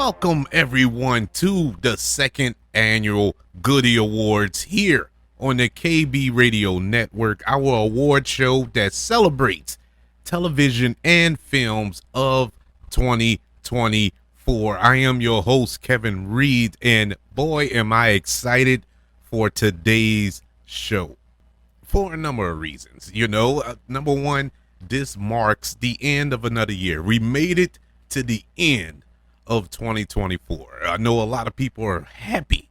Welcome everyone to the second annual Goodie Awards here on the KB Radio Network, our award show that celebrates television and films of 2024. I am your host, Kevin Reed, and boy, am I excited for today's show for a number of reasons. Number one, this marks the end of another year. We made it to the end of 2024. I know a lot of people are happy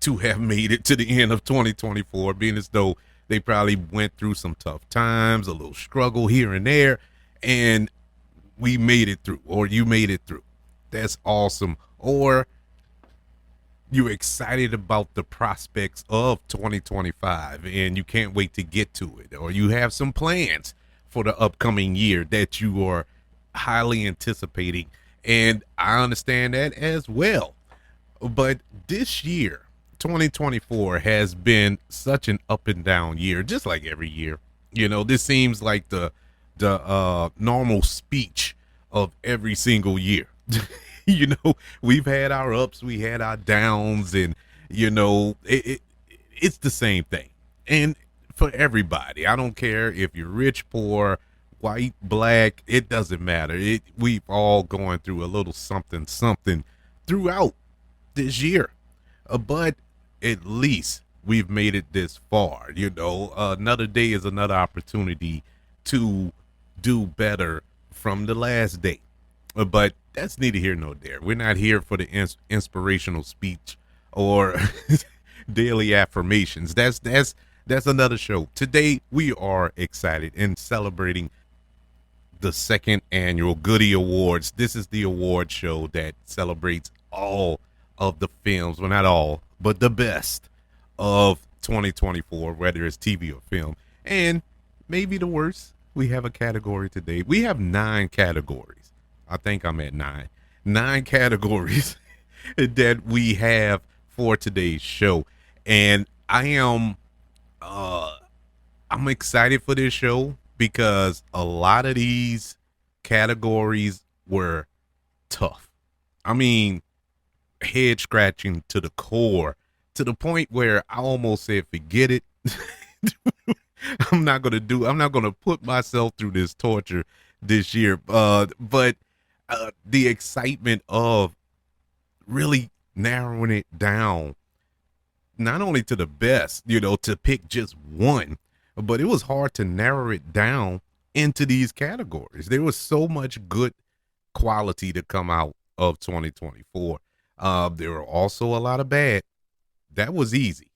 to have made it to the end of 2024, being as though they probably went through some tough times, a little struggle here and there, and we made it through, or you made it through. That's awesome. Or you're excited about the prospects of 2025 and you can't wait to get to it, or you have some plans for the upcoming year that you are highly anticipating, and I understand that as well. But this year, 2024, has been such an up and down year, just like every year. This seems like the normal speech of every single year. We've had our ups, we had our downs, and it's the same thing. And for everybody, I don't care if you're rich, poor, white, black, it doesn't matter. We've all going through a little something throughout this year. But at least we've made it this far. Another day is another opportunity to do better from the last day. But that's neither here nor there. We're not here for the inspirational speech or daily affirmations. That's another show. Today we are excited and celebrating the second annual Goodie Awards. This is the award show that celebrates all of the films, well, not all, but the best of 2024, whether it's TV or film, and maybe the worst. We have a category today. We have 9 categories. I think I'm at 9 categories that we have for today's show, and I'm excited for this show because a lot of these categories were tough. I mean, head scratching to the core, to the point where I almost said, forget it. I'm not going to put myself through this torture this year. But the excitement of really narrowing it down, not only to the best, to pick just one, but it was hard to narrow it down into these categories. There was so much good quality to come out of 2024. There were also a lot of bad. That was easy.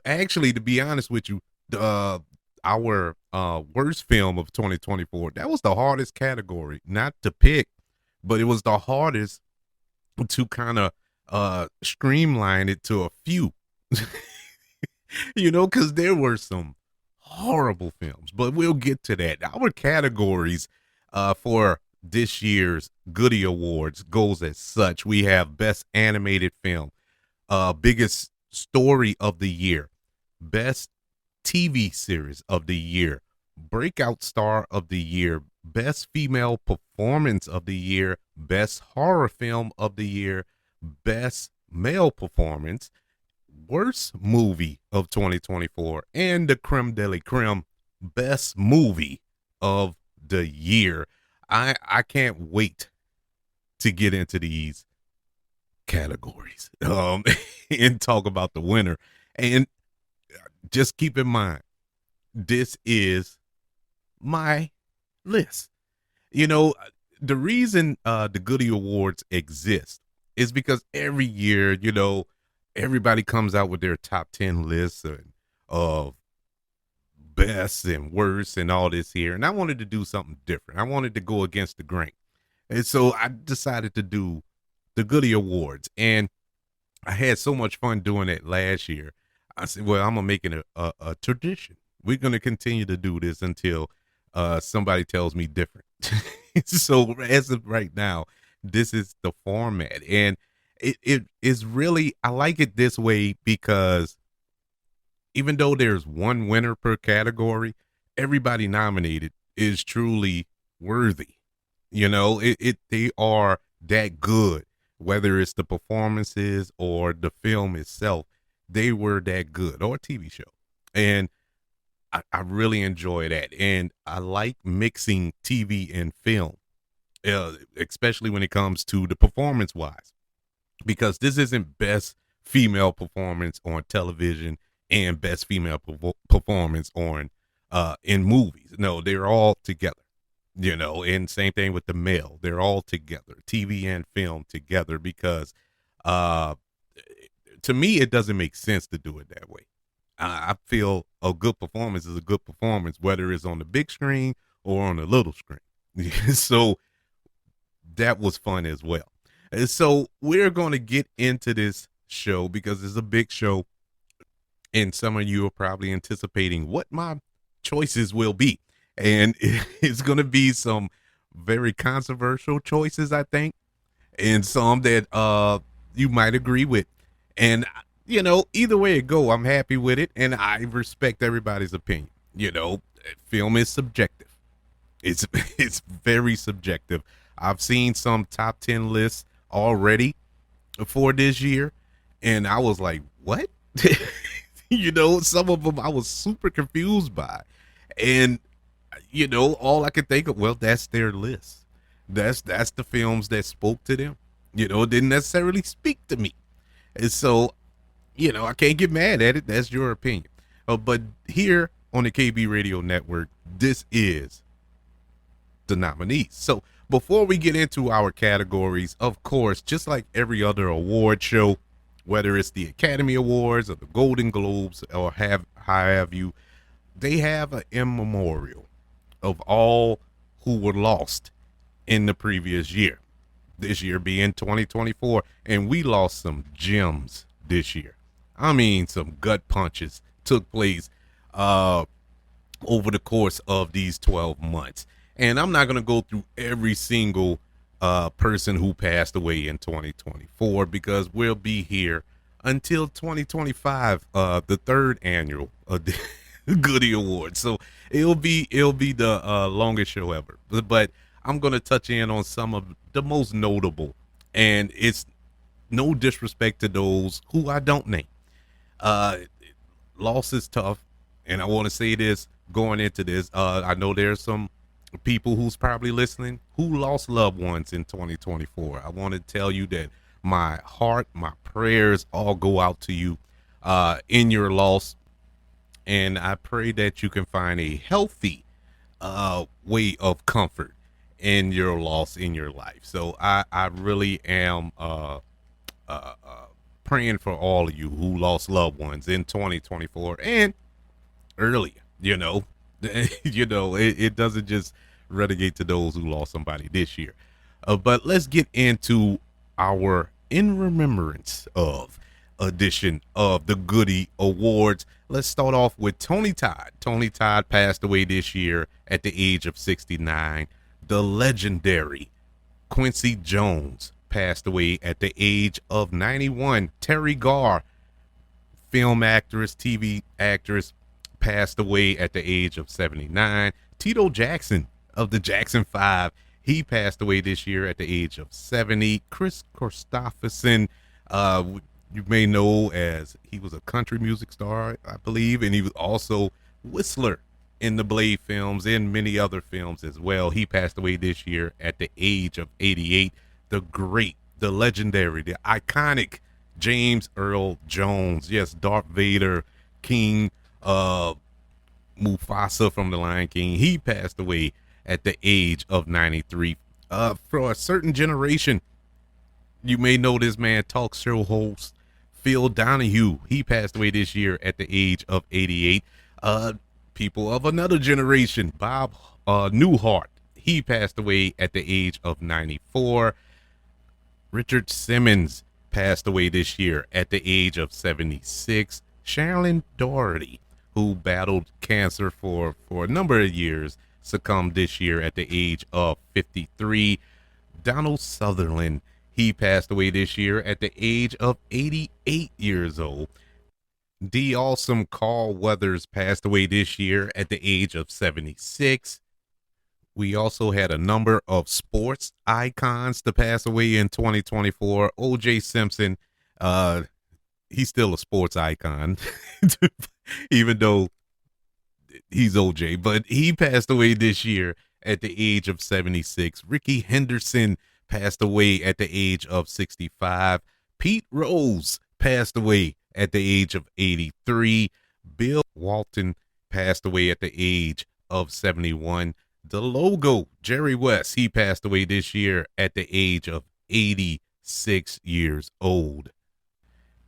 Actually, to be honest with you, our worst film of 2024, that was the hardest category, not to pick, but it was the hardest to kind of streamline it to a few. Because there were some horrible films, but we'll get to that. Our categories for this year's Goodie Awards goes as such. We have Best Animated Film, Biggest Story of the Year, Best TV Series of the Year, Breakout Star of the Year, Best Female Performance of the Year, Best Horror Film of the Year, Best Male Performance, Worst Movie of 2024, and the creme de la creme, Best Movie of the Year. I can't wait to get into these categories and talk about the winner. And just keep in mind, this is my list. The reason the Goodie Awards exist is because every year, everybody comes out with their top 10 lists of best and worst and all this here. And I wanted to do something different. I wanted to go against the grain. And so I decided to do the Goodie Awards. And I had so much fun doing it last year. I said, well, I'm going to make it a tradition. We're going to continue to do this until somebody tells me different. So as of right now, this is the format. And it is really, I like it this way because even though there's one winner per category, everybody nominated is truly worthy. They are that good whether it's the performances or the film itself, they were that good, or TV show. And I really enjoy that. And I like mixing TV and film, especially when it comes to the performance wise, because this isn't best female performance on television and best female performance on in movies. No, they're all together, and same thing with the male. They're all together, TV and film together, because uh to me it doesn't make sense to do it that way. I feel a good performance is a good performance, whether it's on the big screen or on the little screen. So that was fun as well. And so we're going to get into this show because it's a big show, and some of you are probably anticipating what my choices will be. And it's going to be some very controversial choices, I think, and some that you might agree with. And either way it go, I'm happy with it, and I respect everybody's opinion. Film is subjective. It's it's very subjective. I've seen some top 10 lists already for this year, and I was like, what? Some of them I was super confused by. And all I could think of, well, that's their list. That's the films that spoke to them. It didn't necessarily speak to me. And so, I can't get mad at it. That's your opinion. But here on the KB Radio Network, this is the nominees. So before we get into our categories, of course, just like every other award show, whether it's the Academy Awards or the Golden Globes or have you, they have an immemorial of all who were lost in the previous year. This year being 2024, and we lost some gems this year. I mean, some gut punches took place over the course of these 12 months. And I'm not going to go through every single person who passed away in 2024, because we'll be here until 2025, the third annual Goodie Awards. So it'll be the longest show ever. But I'm going to touch in on some of the most notable, and it's no disrespect to those who I don't name. Loss is tough, and I want to say this going into this. I know there's some people who's probably listening who lost loved ones in 2024. I want to tell you that my heart, my prayers all go out to you in your loss, and I pray that you can find a healthy way of comfort in your loss in your life. So I really am praying for all of you who lost loved ones in 2024 and earlier. It doesn't just relegate to those who lost somebody this year. But let's get into our in remembrance of edition of the Goodie Awards. Let's start off with Tony Todd. Tony Todd passed away this year at the age of 69. The legendary Quincy Jones passed away at the age of 91. Terry Garr, film actress, TV actress, passed away at the age of 79. Tito Jackson of the Jackson 5, he passed away this year at the age of 70. Chris Christopherson, you may know as he was a country music star, I believe, and he was also Whistler in the Blade films and many other films as well. He passed away this year at the age of 88. The great, the legendary, the iconic James Earl Jones. Yes, Darth Vader, King Mufasa from The Lion King. He passed away at the age of 93. For a certain generation, you may know this man, talk show host Phil Donahue. He passed away this year at the age of 88. People of another generation, Bob Newhart. He passed away at the age of 94. Richard Simmons passed away this year at the age of 76. Sharon Doherty, who battled cancer for a number of years, succumbed this year at the age of 53. Donald Sutherland, he passed away this year at the age of 88 years old. The awesome Carl Weathers passed away this year at the age of 76. We also had a number of sports icons to pass away in 2024. OJ Simpson, uh, he's still a sports icon, even though he's OJ, but he passed away this year at the age of 76. Ricky Henderson passed away at the age of 65. Pete Rose passed away at the age of 83. Bill Walton passed away at the age of 71. The logo, Jerry West, he passed away this year at the age of 86 years old.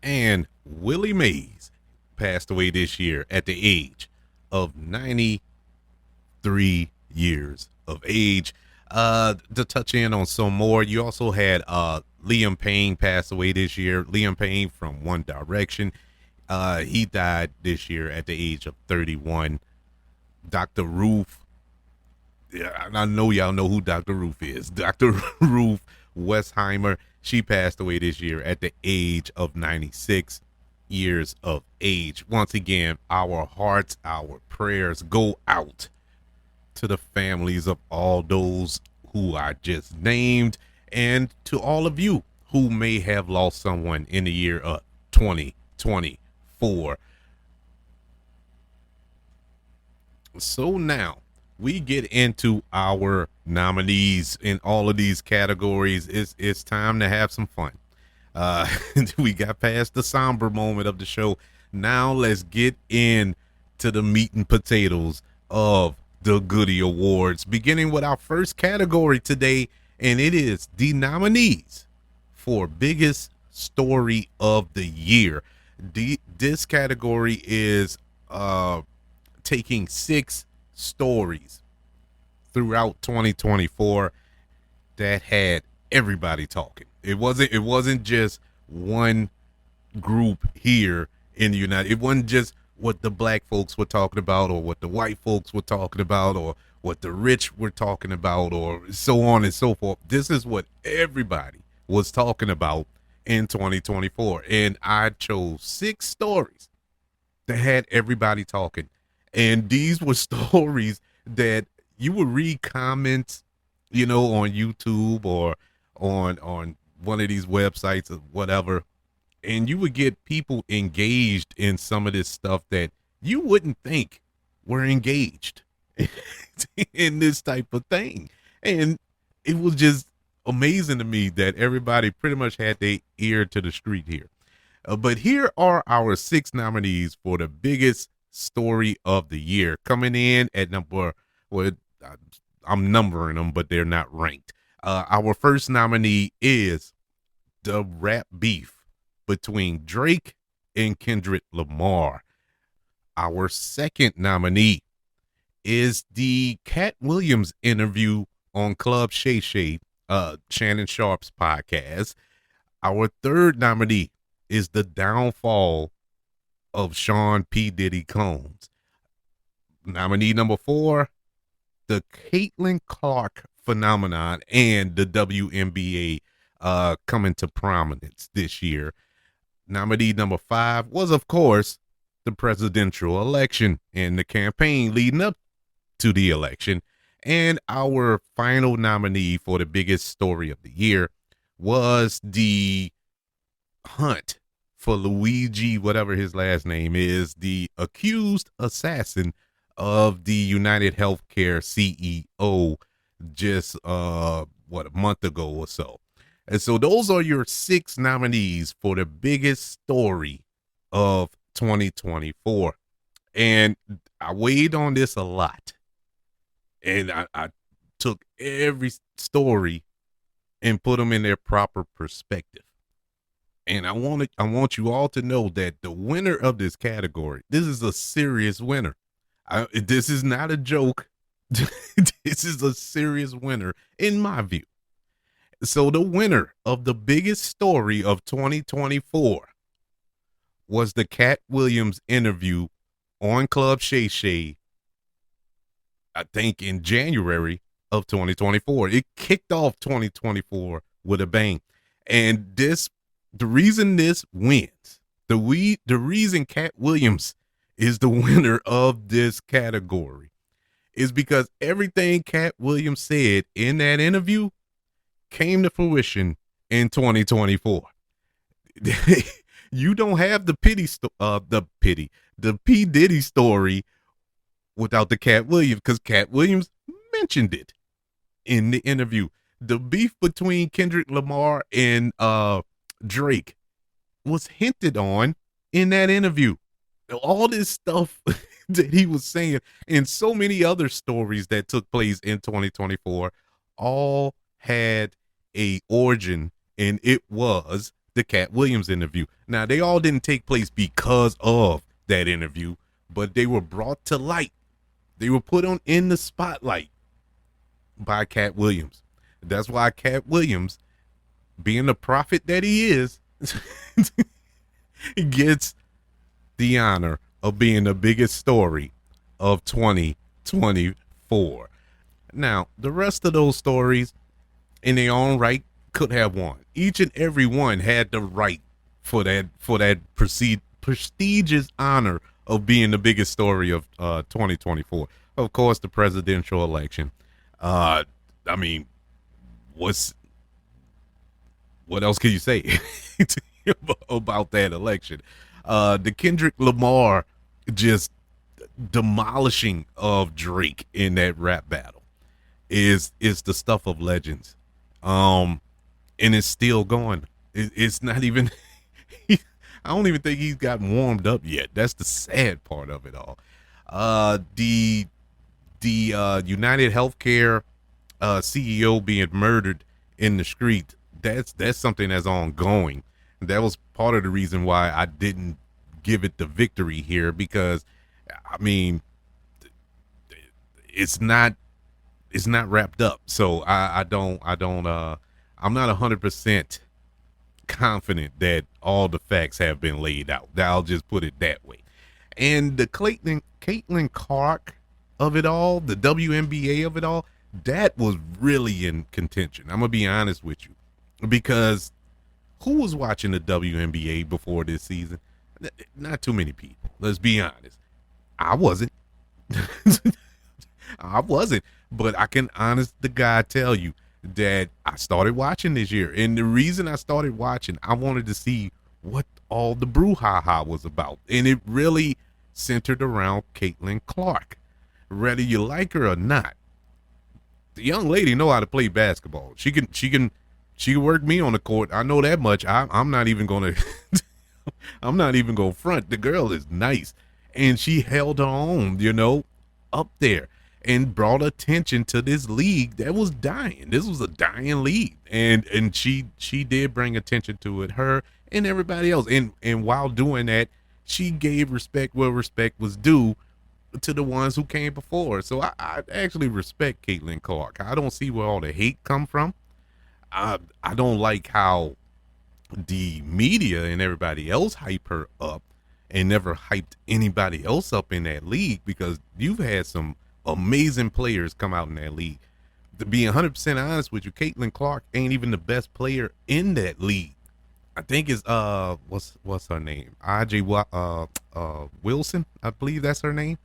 And Willie Mays passed away this year at the age of 93 years of age. To touch in on some more, you also had Liam Payne pass away this year. Liam Payne from One Direction. He died this year at the age of 31. Dr. Ruth. Yeah, I know y'all know who Dr. Ruth is. Dr. Ruth Westheimer. She passed away this year at the age of 96 years of age. Once again, our hearts, our prayers go out to the families of all those who I just named, and to all of you who may have lost someone in the year of 2024. So now we get into our nominees in all of these categories. It's time to have some fun. We got past the somber moment of the show. Now let's get into the meat and potatoes of the Goodie Awards, beginning with our first category today, and it is the nominees for biggest story of the year. This category is taking 6 stories throughout 2024 that had everybody talking. It wasn't just one group here in the United. It wasn't just what the black folks were talking about, or what the white folks were talking about, or what the rich were talking about, or so on and so forth. This is what everybody was talking about in 2024. And I chose 6 stories that had everybody talking. And these were stories that you would read comments, on YouTube or on one of these websites or whatever, and you would get people engaged in some of this stuff that you wouldn't think were engaged in this type of thing. And it was just amazing to me that everybody pretty much had their ear to the street here. But here are our 6 nominees for the biggest story of the year. Coming in at number, well, I'm numbering them, but they're not ranked. Our first nominee is the rap beef between Drake and Kendrick Lamar. Our second nominee is the Cat Williams interview on Club Shay Shay, Shannon Sharp's podcast. Our third nominee is the downfall of Sean P. Diddy Combs. Nominee number 4, the Caitlin Clark phenomenon and the WNBA coming to prominence this year. Nominee number 5 was, of course, the presidential election and the campaign leading up to the election. And our final nominee for the biggest story of the year was the hunt for Luigi, whatever his last name is, the accused assassin of the United Healthcare CEO just a month ago or so. And so those are your 6 nominees for the biggest story of 2024. And I weighed on this a lot. And I took every story and put them in their proper perspective. And I want you all to know that the winner of this category, this is a serious winner. This is not a joke. This is a serious winner in my view. So the winner of the biggest story of 2024 was the Cat Williams interview on Club Shay Shay, I think in January of 2024. It kicked off 2024 with a bang. And the reason this wins, the reason Cat Williams is the winner of this category is because everything Cat Williams said in that interview came to fruition in 2024. You don't have the the P Diddy story without the Cat Williams, because Cat Williams mentioned it in the interview. The beef between Kendrick Lamar and Drake was hinted on in that interview. All this stuff that he was saying and so many other stories that took place in 2024 all had a origin, and it was the Cat Williams interview. Now, they all didn't take place because of that interview, but they were brought to light. They were put on in the spotlight by Cat Williams. That's why Cat Williams, being the prophet that he is, gets the honor of being the biggest story of 2024. Now, the rest of those stories in their own right could have won. Each and every one had the right for that prestigious honor of being the biggest story of 2024. Of course, the presidential election. I mean, what else can you say about that election? The Kendrick Lamar just demolishing of Drake in that rap battle is the stuff of legends. And it's still going. It's not even I don't even think he's gotten warmed up yet. That's the sad part of it all. The United Healthcare CEO being murdered in the street, that's something that's ongoing. That was part of the reason why I didn't give it the victory here, because I mean, it's not wrapped up. So I'm not 100% confident that all the facts have been laid out. I'll just put it that way. And the Caitlin Clark of it all, the WNBA of it all, that was really in contention. I'm gonna be honest with you, because who was watching the WNBA before this season? Not too many people. Let's be honest. I wasn't. I wasn't. But I can honest to God tell you that I started watching this year. And the reason I started watching, I wanted to see what all the brouhaha was about. And it really centered around Caitlin Clark. Whether you like her or not, the young lady know how to play basketball. She can work me on the court. I know that much. I'm not even gonna I'm not even gonna front. The girl is nice, and she held her own, up there, and brought attention to this league that was dying. This was a dying league, and she did bring attention to it. Her and everybody else, and while doing that, she gave respect where respect was due to the ones who came before her. So I actually respect Caitlin Clark. I don't see where all the hate come from. I don't like how the media and everybody else hype her up and never hyped anybody else up in that league, because you've had some amazing players come out in that league. To be 100% honest with you, Caitlin Clark ain't even the best player in that league. I think it's what's her name? Wilson, I believe that's her name.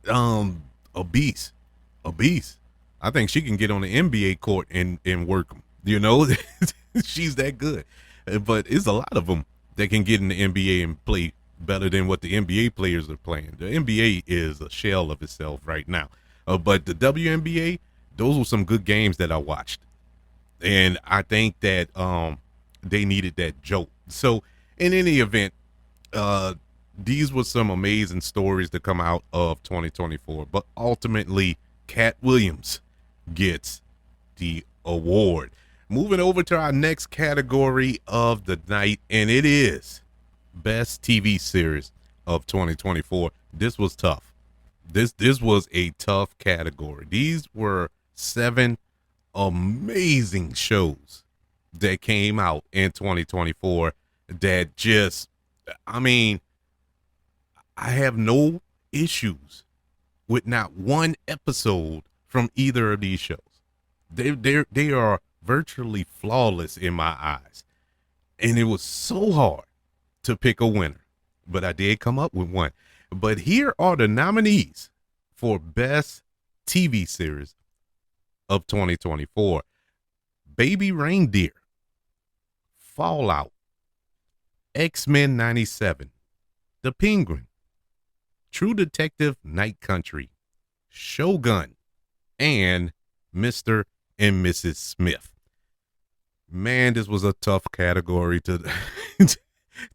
A beast. I think she can get on the NBA court and work them. She's that good. But it's a lot of them that can get in the NBA and play better than what the NBA players are playing. The NBA is a shell of itself right now. But the WNBA, those were some good games that I watched. And I think that they needed that jolt. So in any event, these were some amazing stories to come out of 2024. But ultimately, Cat Williams gets the award. Moving over to our next category of the night, and it is Best TV Series of 2024. This was tough. This was a tough category. These were 7 amazing shows that came out in 2024 that just, I have no issues with not one episode from either of these shows. They are virtually flawless in my eyes. And it was so hard to pick a winner, but I did come up with one. But here are the nominees for Best TV series of 2024. Baby Reindeer, Fallout, X-Men 97, The Penguin, True Detective Night Country, Shogun, and Mr. and Mrs. Smith. Man, this was a tough category to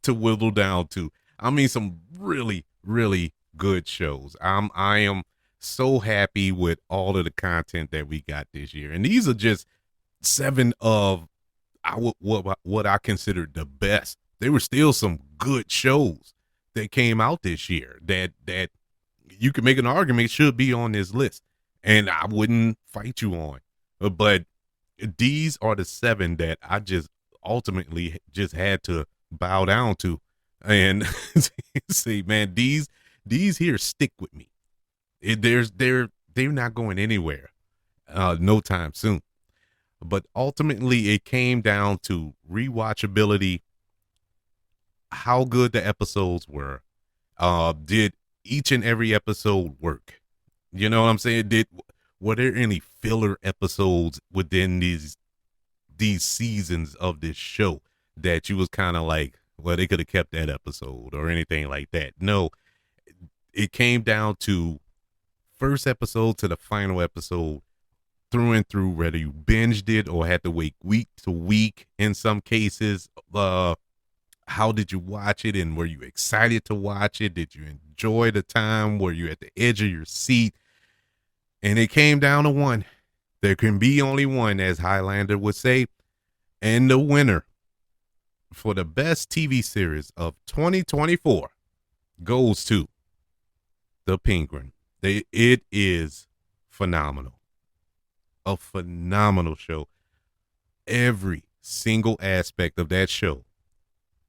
to whittle down to. I mean, some really, really good shows. I am so happy with all of the content that we got this year, and these are just 7 of what I considered the best. There were still some good shows that came out this year that you could make an argument should be on this list, and I wouldn't fight you on. But these are the 7 that I just ultimately just had to bow down to, and see, man, these here stick with me. They're not going anywhere, no time soon. But ultimately, it came down to rewatchability, how good the episodes were. Did each and every episode work? You know what I'm saying? Were there any filler episodes within these seasons of this show that you was kind of like, well, they could have kept that episode or anything like that? No, it came down to first episode to the final episode, through and through, whether you binged it or had to wait week to week in some cases. How did you watch it, and were you excited to watch it? Did you enjoy the time? Were you at the edge of your seat? And it came down to one. There can be only one, as Highlander would say. And the winner for the best TV series of 2024 goes to The Penguin. It is phenomenal. A phenomenal show. Every single aspect of that show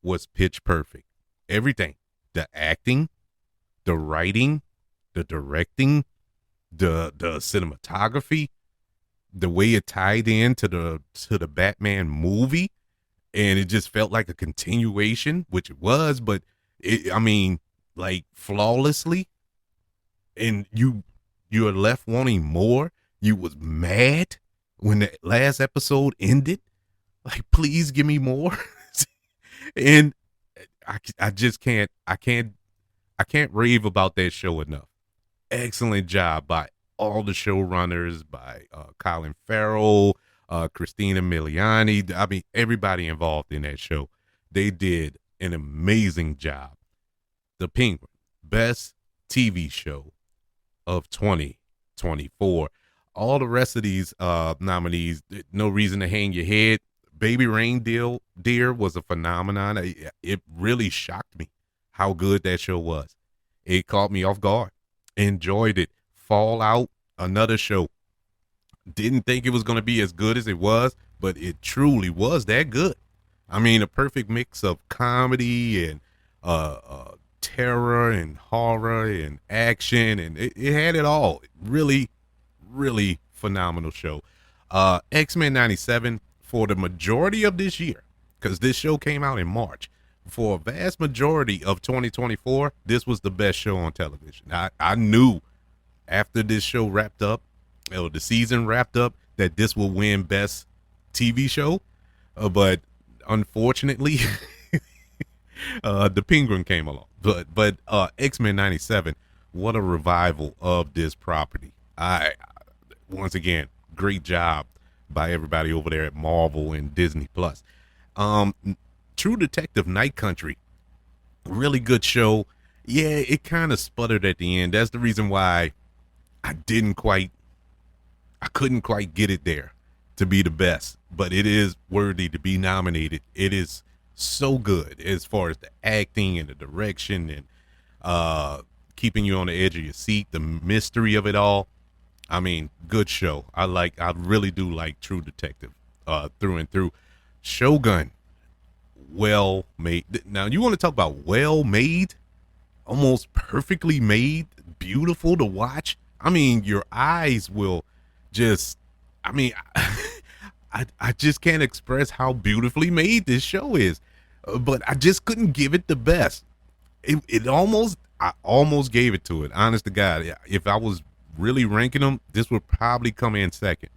was pitch perfect. Everything. The acting, the writing, the directing, the cinematography, the way it tied in to the Batman movie, and it just felt like a continuation, which it was, but like flawlessly, and you're left wanting more. You was mad when the last episode ended, like, please give me more. And I just can't rave about that show enough. Excellent job by all the showrunners, by Colin Farrell, Christina Miliani. I mean, everybody involved in that show. They did an amazing job. The Penguin, best TV show of 2024. All the rest of these nominees, no reason to hang your head. Baby Reindeer was a phenomenon. It really shocked me how good that show was. It caught me off guard. Enjoyed it. Fallout, another show. Didn't think it was going to be as good as it was, but it truly was that good. I mean, a perfect mix of comedy and terror and horror and action, and it had it all. Really, really phenomenal show. X-Men 97, for the majority of this year, because this show came out in March, for a vast majority of 2024, this was the best show on television. I knew after this show wrapped up, or the season wrapped up, that this will win best TV show, but unfortunately, The Penguin came along. But X-Men 97, what a revival of this property. Once again, great job by everybody over there at Marvel and Disney Plus. True Detective Night Country, really good show. Yeah, it kind of sputtered at the end. That's the reason why I couldn't quite get it there to be the best, but it is worthy to be nominated. It is so good as far as the acting and the direction and keeping you on the edge of your seat, the mystery of it all. I mean, good show. I really do like True Detective through and through. Shogun, well made. Now, you want to talk about well made, almost perfectly made, beautiful to watch. I mean, your eyes will just, I just can't express how beautifully made this show is, but I just couldn't give it the best. I almost gave it to it, honest to God. If I was really ranking them, this would probably come in second.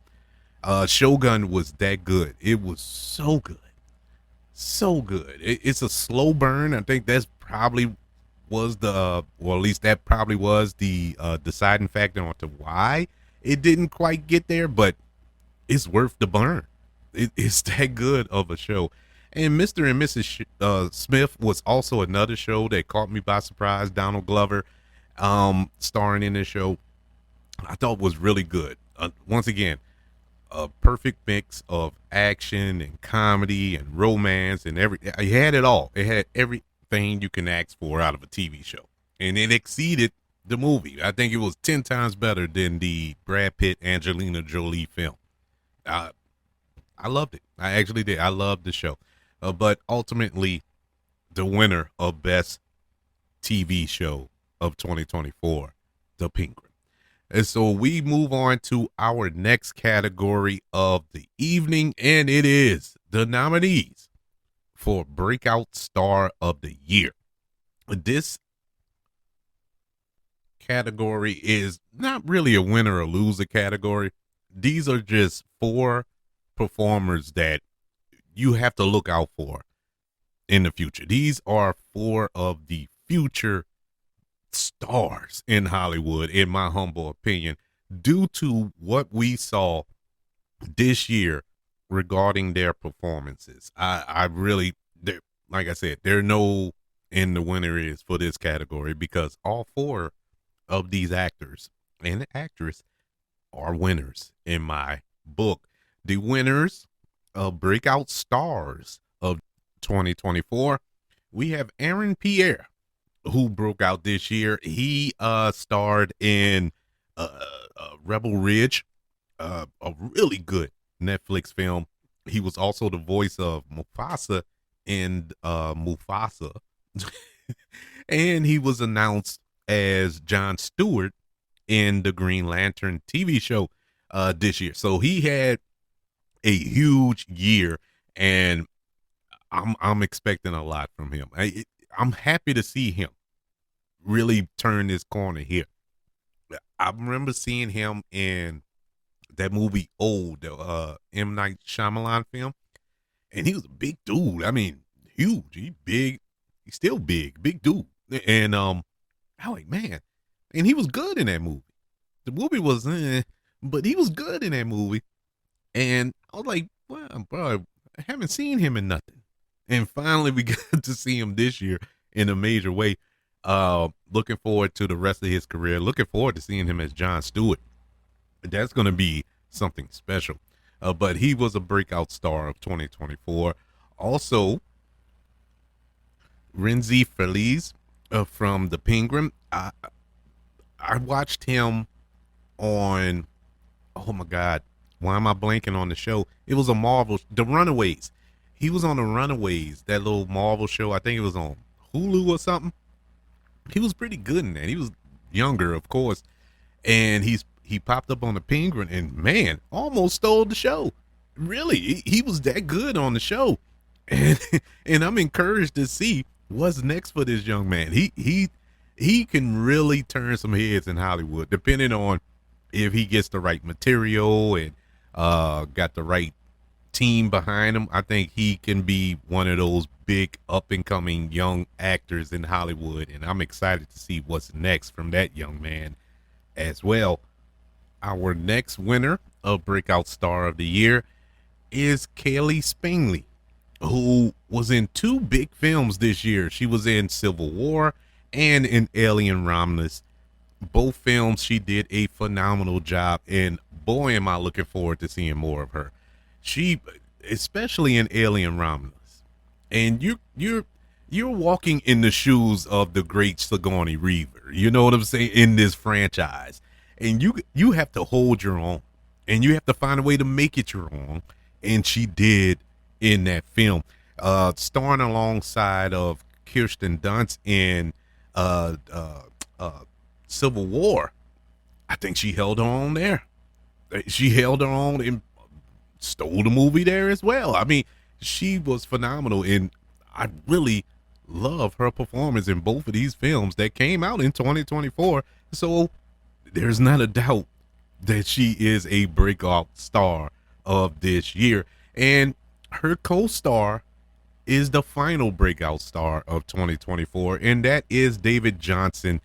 Shogun was that good. It was so good. So good. It's a slow burn. I think that's probably was the well, at least that probably was the deciding factor onto why it didn't quite get there, but it's worth the burn. It's that good of a show. And Mr. and Mrs. Smith was also another show that caught me by surprise. Donald Glover starring in this show, I thought was really good. Once again, a perfect mix of action and comedy and romance and it had it all. It had everything you can ask for out of a TV show, and it exceeded the movie. I think it was 10 times better than the Brad Pitt Angelina Jolie film. I loved it. I actually did. I loved the show. But ultimately, the winner of Best TV Show of 2024, The Penguin. And so we move on to our next category of the evening, and it is the nominees for Breakout Star of the Year. This category is not really a winner or loser category. These are just 4 performers that you have to look out for in the future. These are 4 of the future stars in Hollywood, in my humble opinion, due to what we saw this year regarding their performances. I really, like I said, there are no in the winner is for this category because all 4 of these actors and actress are winners in my book. The winners of Breakout Stars of 2024, we have Aaron Pierre, who broke out this year. He starred in Rebel Ridge, a really good Netflix film. He was also the voice of Mufasa in Mufasa. And he was announced as Jon Stewart in the Green Lantern TV show this year. So he had a huge year, and I'm expecting a lot from him. I'm happy to see him really turn this corner here. I remember seeing him in that movie Old, M. Night Shyamalan film, and he was a big dude. I mean, huge. He big. He's still big dude. And I'm like, man, and he was good in that movie. The movie was, but he was good in that movie. And I was like, wow, bro, I haven't seen him in nothing. And finally, we got to see him this year in a major way. Looking forward to the rest of his career. Looking forward to seeing him as Jon Stewart. That's going to be something special. But he was a breakout star of 2024. Also, Renzi Feliz from The Penguin. I watched him on, oh my God, why am I blanking on the show? It was a Marvel, The Runaways. He was on The Runaways, that little Marvel show. I think it was on Hulu or something. He was pretty good in that. He was younger, of course, and he popped up on The Penguin, and man, almost stole the show. Really, he was that good on the show, and I'm encouraged to see what's next for this young man. He can really turn some heads in Hollywood, depending on if he gets the right material and got the right team behind him. I think he can be one of those big up and coming young actors in Hollywood, and I'm excited to see what's next from that young man as well. Our next winner of Breakout Star of the Year is Kaylee Spangley, who was in 2 big films this year. She was in Civil War and in Alien Romulus. Both films she did a phenomenal job, and boy am I looking forward to seeing more of her. She, especially in Alien Romulus, and you're walking in the shoes of the great Sigourney Weaver. You know what I'm saying, in this franchise, and you have to hold your own, and you have to find a way to make it your own, and she did in that film, starring alongside of Kirsten Dunst in Civil War. I think she held her own there. She held her own and stole the movie there as well. I mean, she was phenomenal, and I really love her performance in both of these films that came out in 2024. So there's not a doubt that she is a breakout star of this year. And her co-star is the final breakout star of 2024, and that is David Johnson,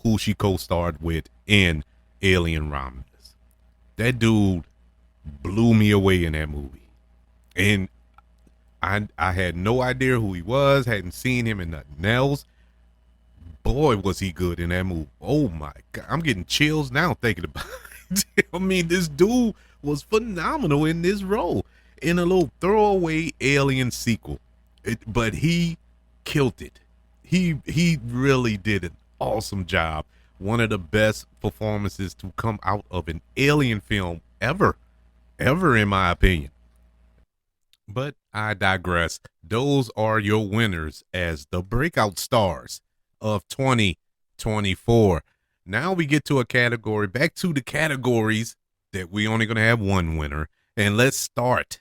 who she co-starred with in Alien Romulus. That dude blew me away in that movie. And I had no idea who he was, hadn't seen him in nothing else. Boy, was he good in that movie. Oh my God. I'm getting chills now thinking about it. I mean, this dude was phenomenal in this role in a little throwaway Alien sequel. But he killed it. He really did an awesome job. One of the best performances to come out of an Alien film ever in my opinion. But I digress. Those are your winners as the breakout stars of 2024. Now we get to a category, back to the categories that we only going to have one winner. And let's start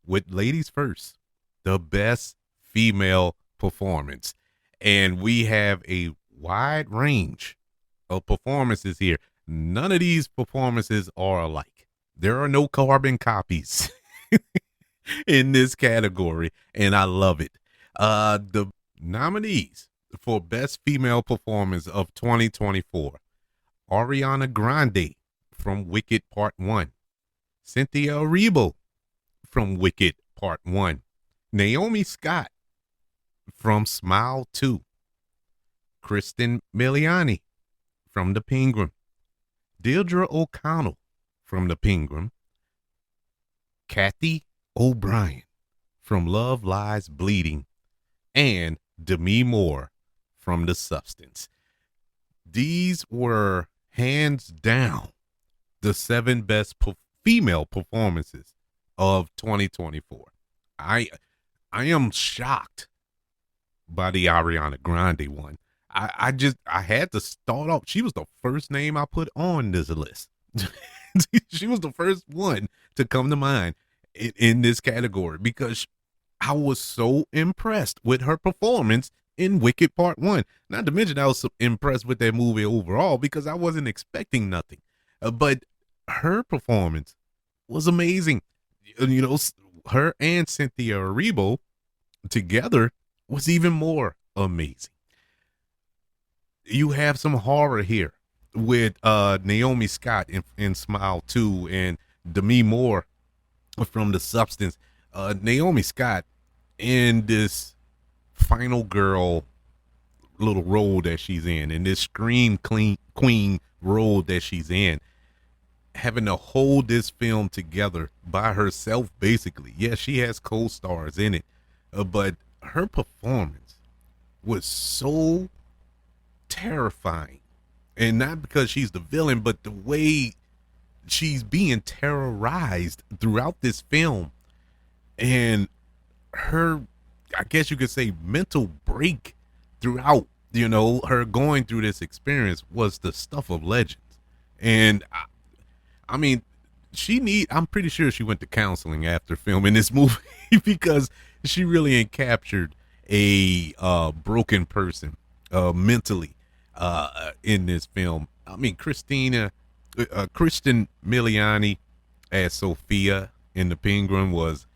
with ladies first, the best female performance. And we have a wide range of performances here. None of these performances are alike. There are no carbon copies in this category, and I love it. The nominees for Best Female Performance of 2024: Ariana Grande from Wicked Part 1, Cynthia Erivo from Wicked Part 1, Naomi Scott from Smile 2, Kristen Miliani from The Penguin, Deirdre O'Connell from The Penguin, Kathy O'Brien from Love Lies Bleeding, and Demi Moore from The Substance. These were hands down the 7 best female performances of 2024. I am shocked by the Ariana Grande one. I had to start off. She was the first name I put on this list. She was the first one to come to mind in this category because I was so impressed with her performance in Wicked Part 1. Not to mention I was so impressed with that movie overall because I wasn't expecting nothing. But her performance was amazing. You know, her and Cynthia Erivo together was even more amazing. You have some horror here with Naomi Scott in Smile 2 and Demi Moore from The Substance. Naomi Scott in this final girl little role that she's in this scream queen role that she's in, having to hold this film together by herself, basically. Yes, she has co-stars in it, but her performance was so terrifying. And not because she's the villain, but the way she's being terrorized throughout this film. And her, I guess you could say, mental break throughout, you know, her going through this experience was the stuff of legends. And I mean, I'm pretty sure she went to counseling after filming this movie because she really captured a broken person mentally in this film. I mean, Kristen Miliani as Sophia in The Penguin was,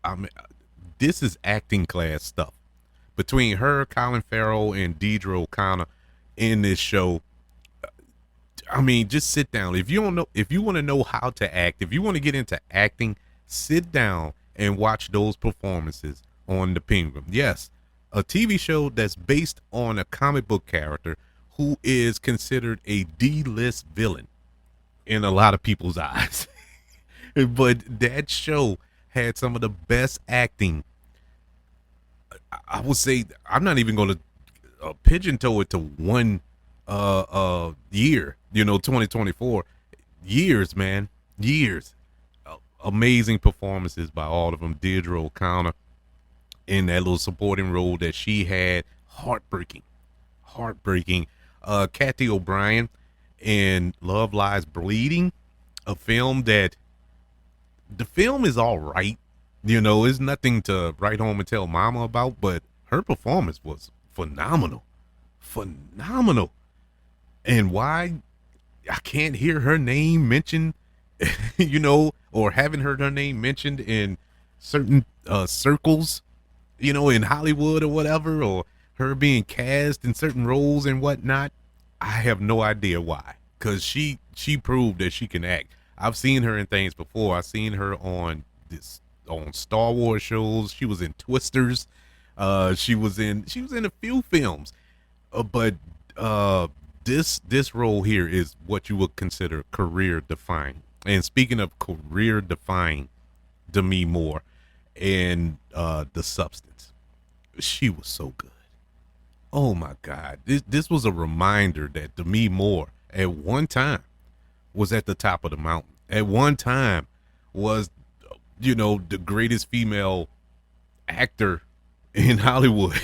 I mean, this is acting class stuff. Between her, Colin Farrell, and Deirdre O'Connell in this show, I mean, just sit down. If you want to know how to act, if you want to get into acting, sit down and watch those performances on The Penguin. Yes, a TV show that's based on a comic book character who is considered a D-list villain in a lot of people's eyes. But that show had some of the best acting. I would say, I'm not even going to pigeon-toe it to one year, 2024. Years, man. Years. Amazing performances by all of them. Deirdre O'Connell in that little supporting role that she had. Heartbreaking. Kathy O'Brien in Love Lies Bleeding, a film that the film is all right. It's nothing to write home and tell mama about, but her performance was phenomenal. And why I can't hear her name mentioned, or haven't heard her name mentioned in certain circles, in Hollywood or whatever, or her being cast in certain roles and whatnot. I have no idea why, because she proved that she can act. I've seen her in things before. I've seen her on Star Wars shows. She was in Twisters. She was in a few films. But this role here is what you would consider career defining. And speaking of career defining, Demi Moore and The Substance, she was so good. Oh my God, this was a reminder that Demi Moore at one time was at the top of the mountain. At one time was the greatest female actor in Hollywood.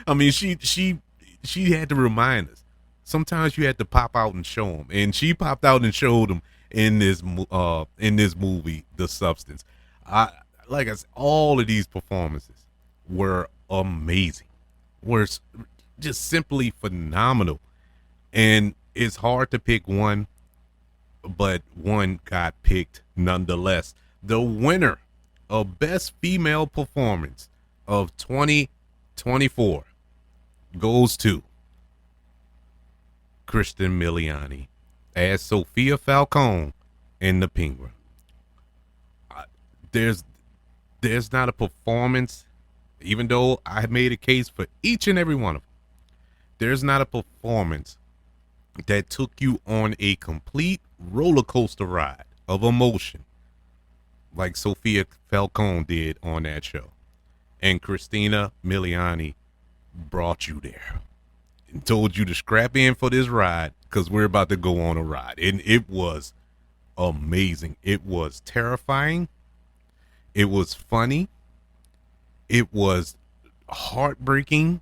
I mean, she had to remind us. Sometimes you had to pop out and show them, and she popped out and showed them in this movie, The Substance. I like I said, all of these performances were amazing, were just simply phenomenal, and it's hard to pick one, but one got picked nonetheless. The winner of Best Female Performance of 2024 goes to Kristen Miliani as Sophia Falcone in The Penguin. There's there's not a performance, even though I made a case for each and every one of them. There's not a performance that took you on a complete roller coaster ride of emotion like Sophia Falcone did on that show. And Christina Miliani brought you there and told you to scrap in for this ride because we're about to go on a ride. And it was amazing. It was terrifying. It was funny. It was heartbreaking.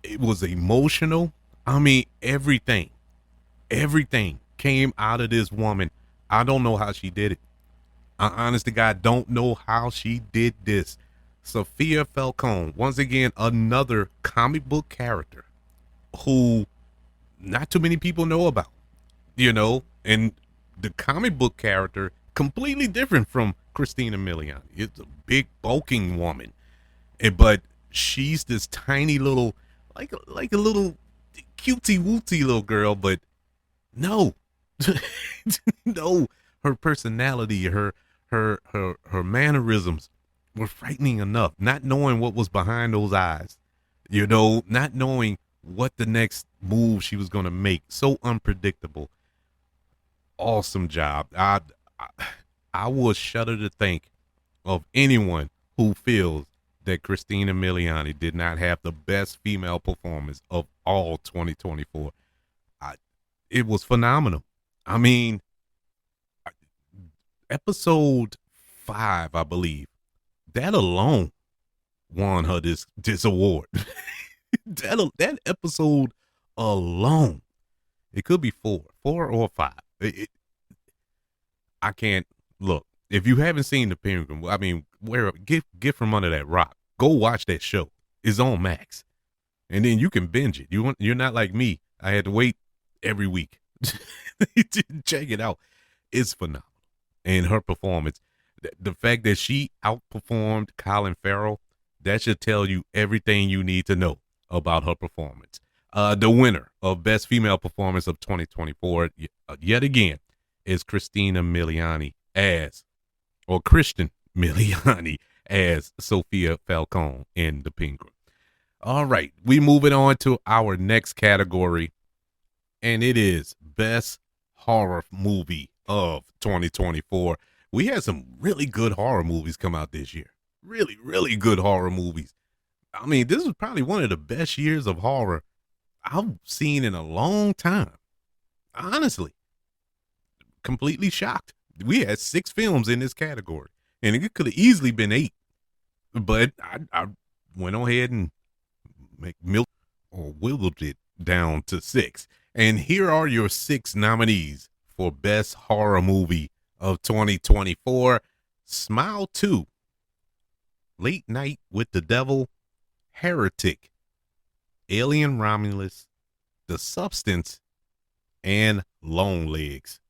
It was emotional. I mean, everything came out of this woman. I don't know how she did it. I honest to God don't know how she did this. Sophia Falcone, once again, another comic book character who not too many people know about, and the comic book character completely different from Christina Milian. It's a big bulking woman, but she's this tiny little, like a little cutesy wootsy little girl, but no, no, her personality, her mannerisms were frightening enough. Not knowing what was behind those eyes, not knowing what the next move she was going to make. So unpredictable. Awesome job. I will shudder to think of anyone who feels that Christina Miliani did not have the best female performance of all 2024. It was phenomenal. I mean, episode 5, I believe, that alone won her this award. that episode alone, it could be 4 or 5. I can't look. If you haven't seen The Penguin, I mean, get from under that rock. Go watch that show. It's on Max, and then you can binge it. You're not like me. I had to wait every week to check it out. It's phenomenal, and her performance, the fact that she outperformed Colin Farrell, that should tell you everything you need to know about her performance. The winner of Best Female Performance of 2024, yet again, is Christina Miliani Christian Miliani as Sophia Falcone in The Penguin. All right, we moving on to our next category, and it is Best Horror Movie of 2024. We had some really good horror movies come out this year. Really, really good horror movies. I mean, this was probably one of the best years of horror I've seen in a long time. Honestly, completely shocked. We had 6 films in this category, and it could have easily been 8. But I went ahead and wiggled it down to 6. And here are your 6 nominees for Best Horror Movie of 2024. Smile 2, Late Night with the Devil, Heretic, Alien Romulus, The Substance, and Long Legs.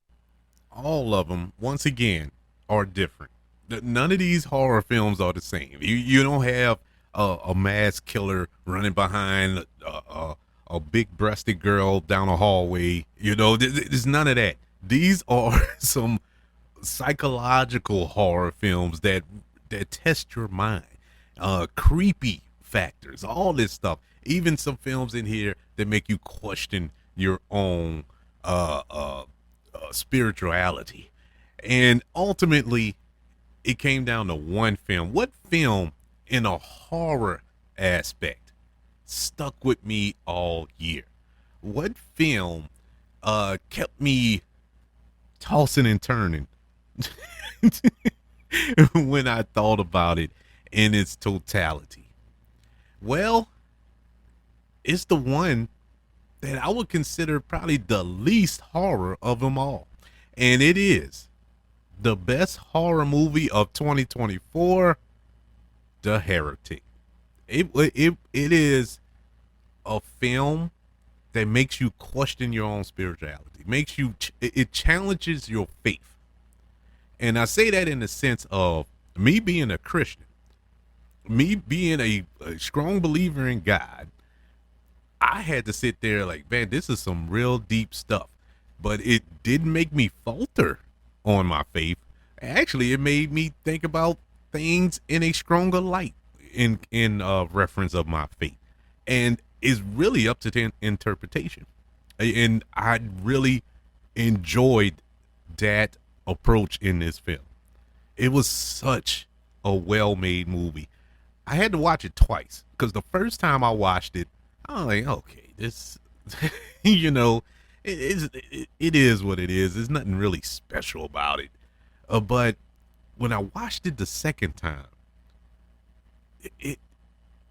All of them, once again, are different. None of these horror films are the same. You don't have a mass killer running behind a big breasted girl down a hallway. There's none of that. These are some psychological horror films that test your mind. Creepy factors, all this stuff. Even some films in here that make you question your own spirituality. And ultimately, it came down to one film. What film in a horror aspect stuck with me all year? What film kept me tossing and turning when I thought about it in its totality? Well, it's the one that I would consider probably the least horror of them all. And it is the best horror movie of 2024, The Heretic. It is a film that makes you question your own spirituality. It challenges your faith. And I say that in the sense of me being a Christian, me being a strong believer in God. I had to sit there like, man, this is some real deep stuff. But it didn't make me falter on my faith. Actually, it made me think about things in a stronger light in reference of my faith. And it's really up to the interpretation. And I really enjoyed that approach in this film. It was such a well-made movie. I had to watch it twice because the first time I watched it, I was like, okay, this, it is what it is. There's nothing really special about it. But when I watched it the second time, it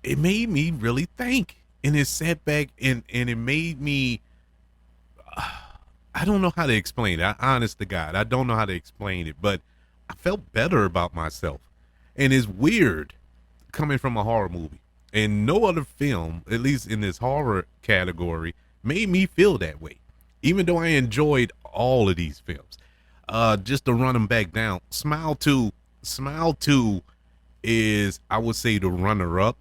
it made me really think, and it sat back and it made me. I don't know how to explain it. Honest to God, I don't know how to explain it, but I felt better about myself, and it's weird coming from a horror movie. And no other film, at least in this horror category, made me feel that way. Even though I enjoyed all of these films, just to run them back down, Smile 2 is, I would say, the runner-up.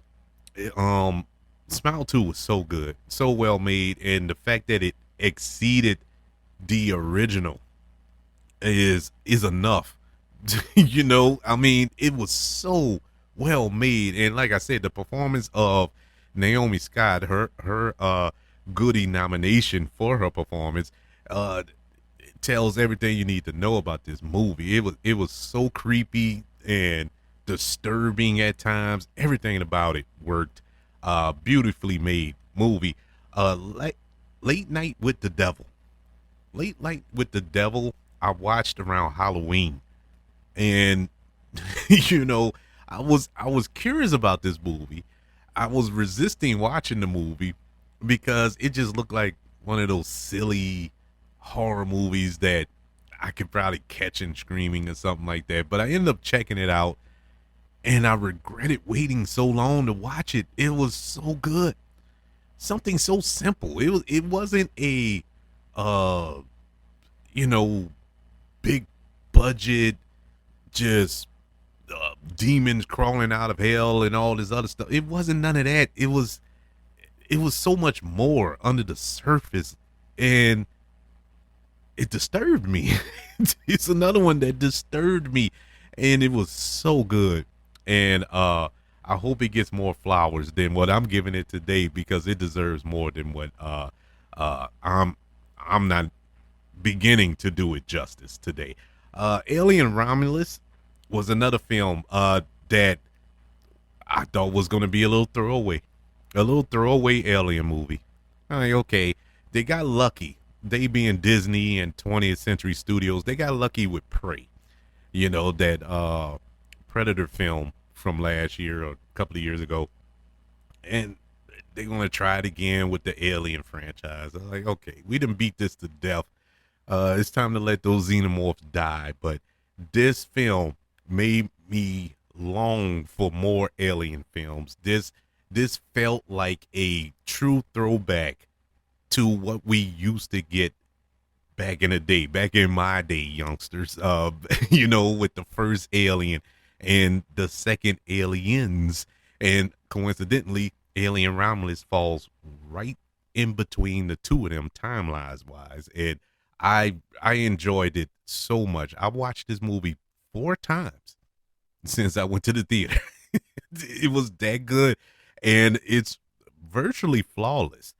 Smile 2 was so good, so well made, and the fact that it exceeded the original is enough. I mean, it was so well made, and like I said, the performance of Naomi Scott, her Goodie nomination for her performance, tells everything you need to know about this movie. It was so creepy and disturbing at times. Everything about it worked. Beautifully made movie. Late Night with the Devil. Late Night with the Devil, I watched around Halloween, and I was curious about this movie. I was resisting watching the movie because it just looked like one of those silly horror movies that I could probably catch and screaming or something like that. But I ended up checking it out, and I regretted waiting so long to watch it. It was so good. Something so simple. It wasn't a big budget, just demons crawling out of hell and all this other stuff. It wasn't none of that. It was so much more under the surface, and it disturbed me. It's another one that disturbed me, and it was so good. And I hope it gets more flowers than what I'm giving it today, because it deserves more than what I'm not beginning to do it justice today. Alien Romulus was another film that I thought was going to be a little throwaway alien movie. I'm like, okay, they got lucky. They being Disney and 20th Century Studios, they got lucky with Prey. That Predator film from last year or a couple of years ago, and they're gonna try it again with the Alien franchise. I'm like, okay, we done beat this to death. It's time to let those xenomorphs die. But this film made me long for more Alien films. This felt like a true throwback to what we used to get back in the day, back in my day, youngsters, you know, with the first Alien and the second Aliens. And coincidentally, Alien Romulus falls right in between the two of them timelines wise. And I enjoyed it so much. I watched this movie 4 times since I went to the theater. It was that good. And it's virtually flawless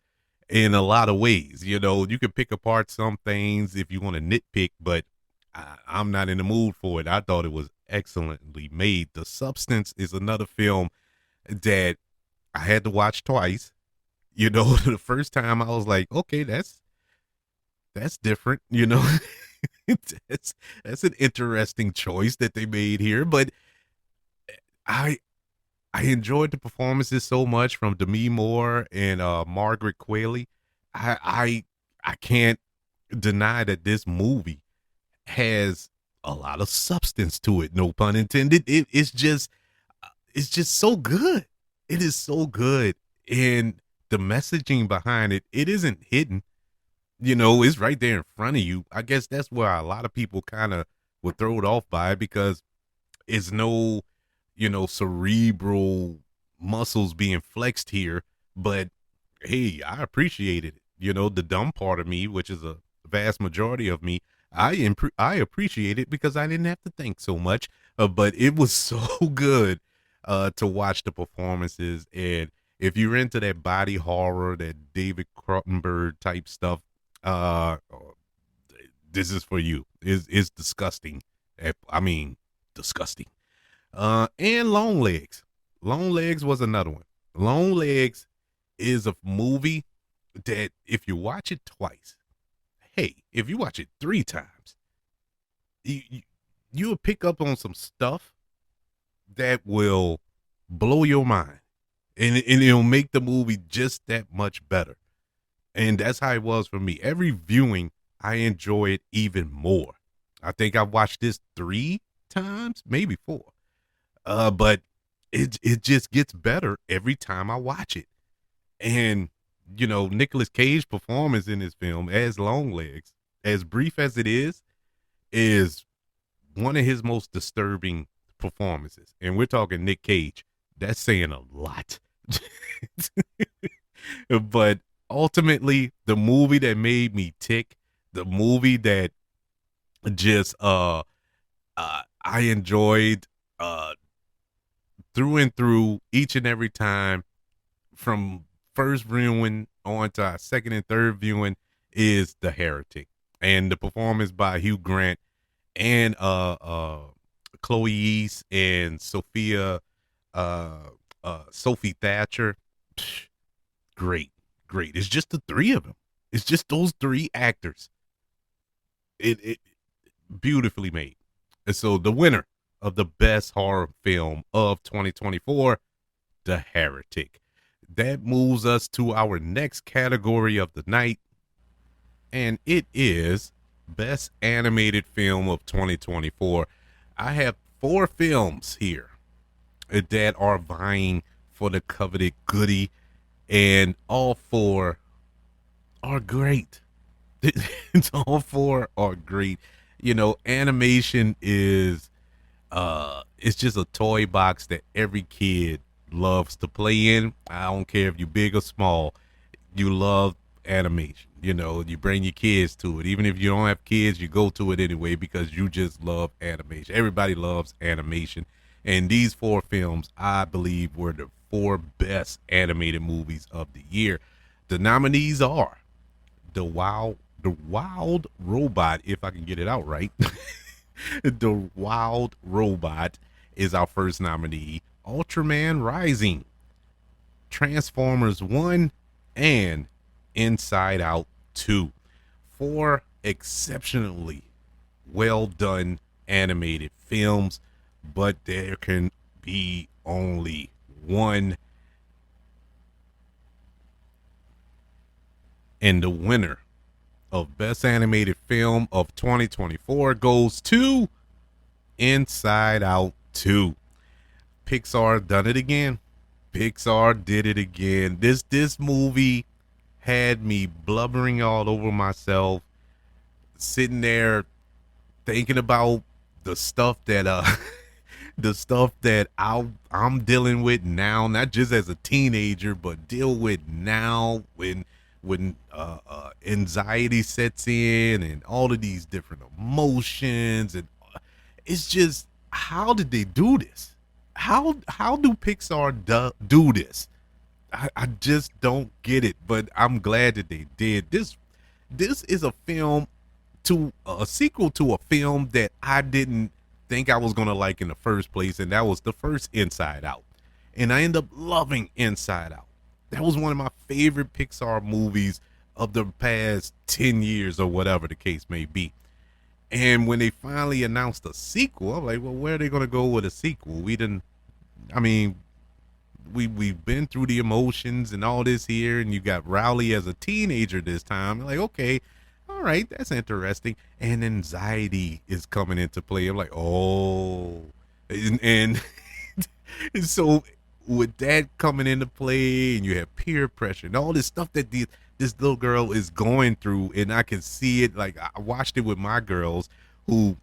in a lot of ways. You know, you can pick apart some things if you want to nitpick, but I'm not in the mood for it. I thought it was excellently made. The Substance is another film that I had to watch twice. You know, the first time I was like, okay, that's different. You know, that's an interesting choice that they made here. But I I enjoyed the performances so much from Demi Moore and Margaret Qualley. I I I can't deny that this movie has a lot of substance to it. No pun intended. It's just so good. It is so good, and the messaging behind it, it isn't hidden. You know, it's right there in front of you. I guess that's where a lot of people kind of were thrown off by it because it's no, you know, cerebral muscles being flexed here. But hey, I appreciated it. You know, the dumb part of me, which is a vast majority of me, I appreciate it because I didn't have to think so much. But it was so good to watch the performances, and if you're into that body horror, that David Cronenberg type stuff, this is for you. It's disgusting. I mean, disgusting. And Long Legs. Long Legs was another one. Long Legs is a movie that if you watch it twice, hey, if you watch it 3 times, you you'll pick up on some stuff that will blow your mind, and it'll make the movie just that much better. And that's how it was for me. Every viewing, I enjoy it even more. I think I watched this 3 times, maybe 4. But it just gets better every time I watch it. And you know, Nicolas Cage performance in this film as Longlegs, as brief as it is one of his most disturbing performances. And we're talking Nick Cage. That's saying a lot. But ultimately, the movie that made me tick, the movie that just I enjoyed through and through each and every time from first viewing on to our second and third viewing is The Heretic. And the performance by Hugh Grant and Chloe East and Sophie Thatcher. Psh, great, great. It's just the three of them. It's just those three actors. It beautifully made. And so the winner of the best horror film of 2024, The Heretic. That moves us to our next category of the night, and it is Best Animated Film of 2024. I have 4 films here that are vying for the coveted goodie, and all 4 are great. All 4 are great. You know, animation is it's just a toy box that every kid loves to play in. I don't care if you're big or small, you love animation. You know, you bring your kids to it. Even if you don't have kids, you go to it anyway because you just love animation. Everybody loves animation. And these 4 films, I believe, were the 4 best animated movies of the year. The nominees are the Wild Robot, if I can get it out right. The Wild Robot is our first nominee. Ultraman Rising, Transformers 1, and Inside Out 2. 4 exceptionally well done animated films, but there can be only one. And the winner of Best Animated Film of 2024 goes to Inside Out 2. Pixar done it again. Pixar did it again. This movie had me blubbering all over myself. sitting there thinking about the stuff that the stuff that I'm dealing with now, not just as a teenager, but deal with now when anxiety sets in and all of these different emotions, and it's just, how did they do this? How do Pixar do this? I just don't get it, but I'm glad that they did. This is a film to a sequel to a film that I didn't think I was gonna like in the first place, and that was the first Inside Out. And I end up loving Inside Out. That was one of my favorite Pixar movies of the past 10 years or whatever the case may be. And when they finally announced a sequel, I'm like, well, where are they gonna go with a sequel? We didn't I mean, we've been through the emotions and all this here, and you got Rowley as a teenager this time. Like, okay, all right, that's interesting. And anxiety is coming into play. I'm like, oh, and and so with that coming into play, and you have peer pressure and all this stuff that this little girl is going through, and I can see it. Like, I watched it with my girls who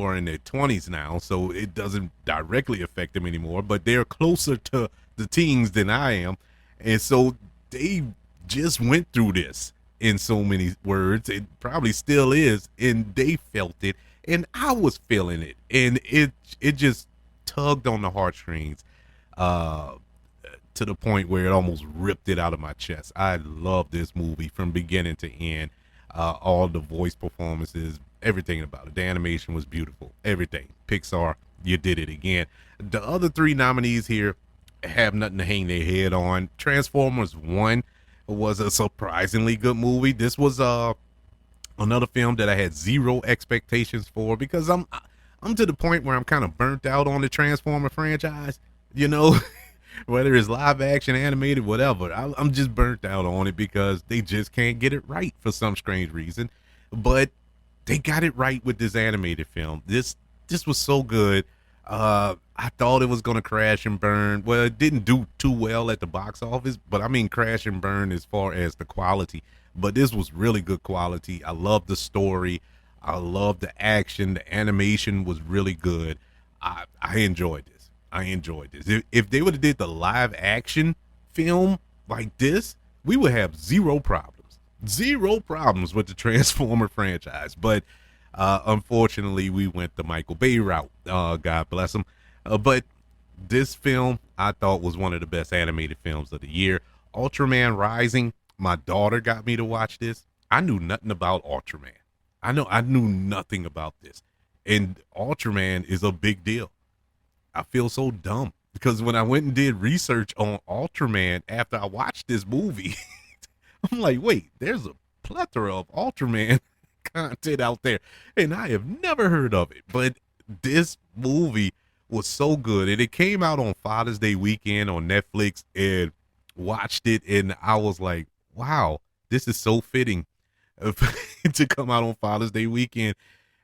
are in their 20s now, so it doesn't directly affect them anymore, but they're closer to the teens than I am. And so they just went through this in so many words. It probably still is, and they felt it, and I was feeling it, and it just tugged on the heartstrings uh to the point where it almost ripped it out of my chest. I love this movie from beginning to end. All the voice performances, everything about it. The animation was beautiful. Everything. Pixar, you did it again. The other three nominees here have nothing to hang their head on. Transformers 1 was a surprisingly good movie. This was another film that I had zero expectations for, because I'm to the point where I'm kind of burnt out on the Transformer franchise. You know, whether it's live action, animated, whatever. I'm just burnt out on it because they just can't get it right for some strange reason. But they got it right with this animated film. This was so good. I thought it was gonna crash and burn. Well, it didn't do too well at the box office, but I mean crash and burn as far as the quality. But this was really good quality. I love the story. I love the action. The animation was really good. I enjoyed this. I enjoyed this. If they would have did the live action film like this, we would have zero problems with the Transformer franchise. But unfortunately, we went the Michael Bay route. God bless him. But this film I thought was one of the best animated films of the year. Ultraman Rising. My daughter got me to watch this. I knew nothing about Ultraman. I knew nothing about this. And Ultraman is a big deal. I feel so dumb because when I went and did research on Ultraman after I watched this movie, I'm like, wait, there's a plethora of Ultraman content out there, and I have never heard of it. But this movie was so good, and it came out on Father's Day weekend on Netflix, and watched it, and I was like, wow, this is so fitting to come out on Father's Day weekend,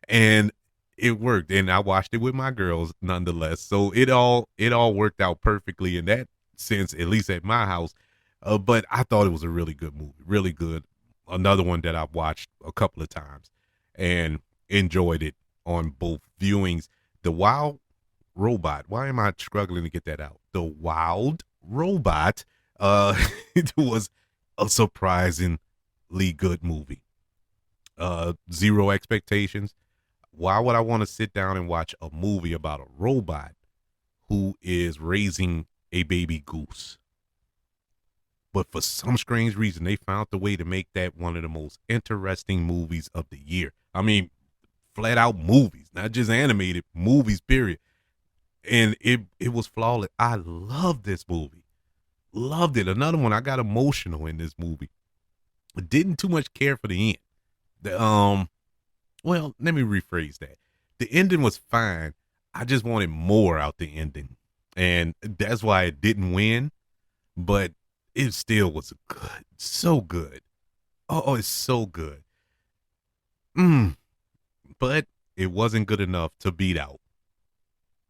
and it worked, and I watched it with my girls nonetheless. So it all worked out perfectly in that sense, at least at my house. But I thought it was a really good movie, really good. Another one that I've watched a couple of times and enjoyed it on both viewings. The Wild Robot. Why am I struggling to get that out? The Wild Robot. It was a surprisingly good movie. Zero expectations. Why would I want to sit down and watch a movie about a robot who is raising a baby goose? But for some strange reason, they found the way to make that one of the most interesting movies of the year. I mean, flat out movies, not just animated movies, period. And it was flawless. I love this movie. Loved it. Another one, I got emotional in this movie. Didn't too much care for the end. Well, let me rephrase that. The ending was fine. I just wanted more out the ending. And that's why it didn't win. But it still was good. So good. Oh, it's so good. But it wasn't good enough to beat out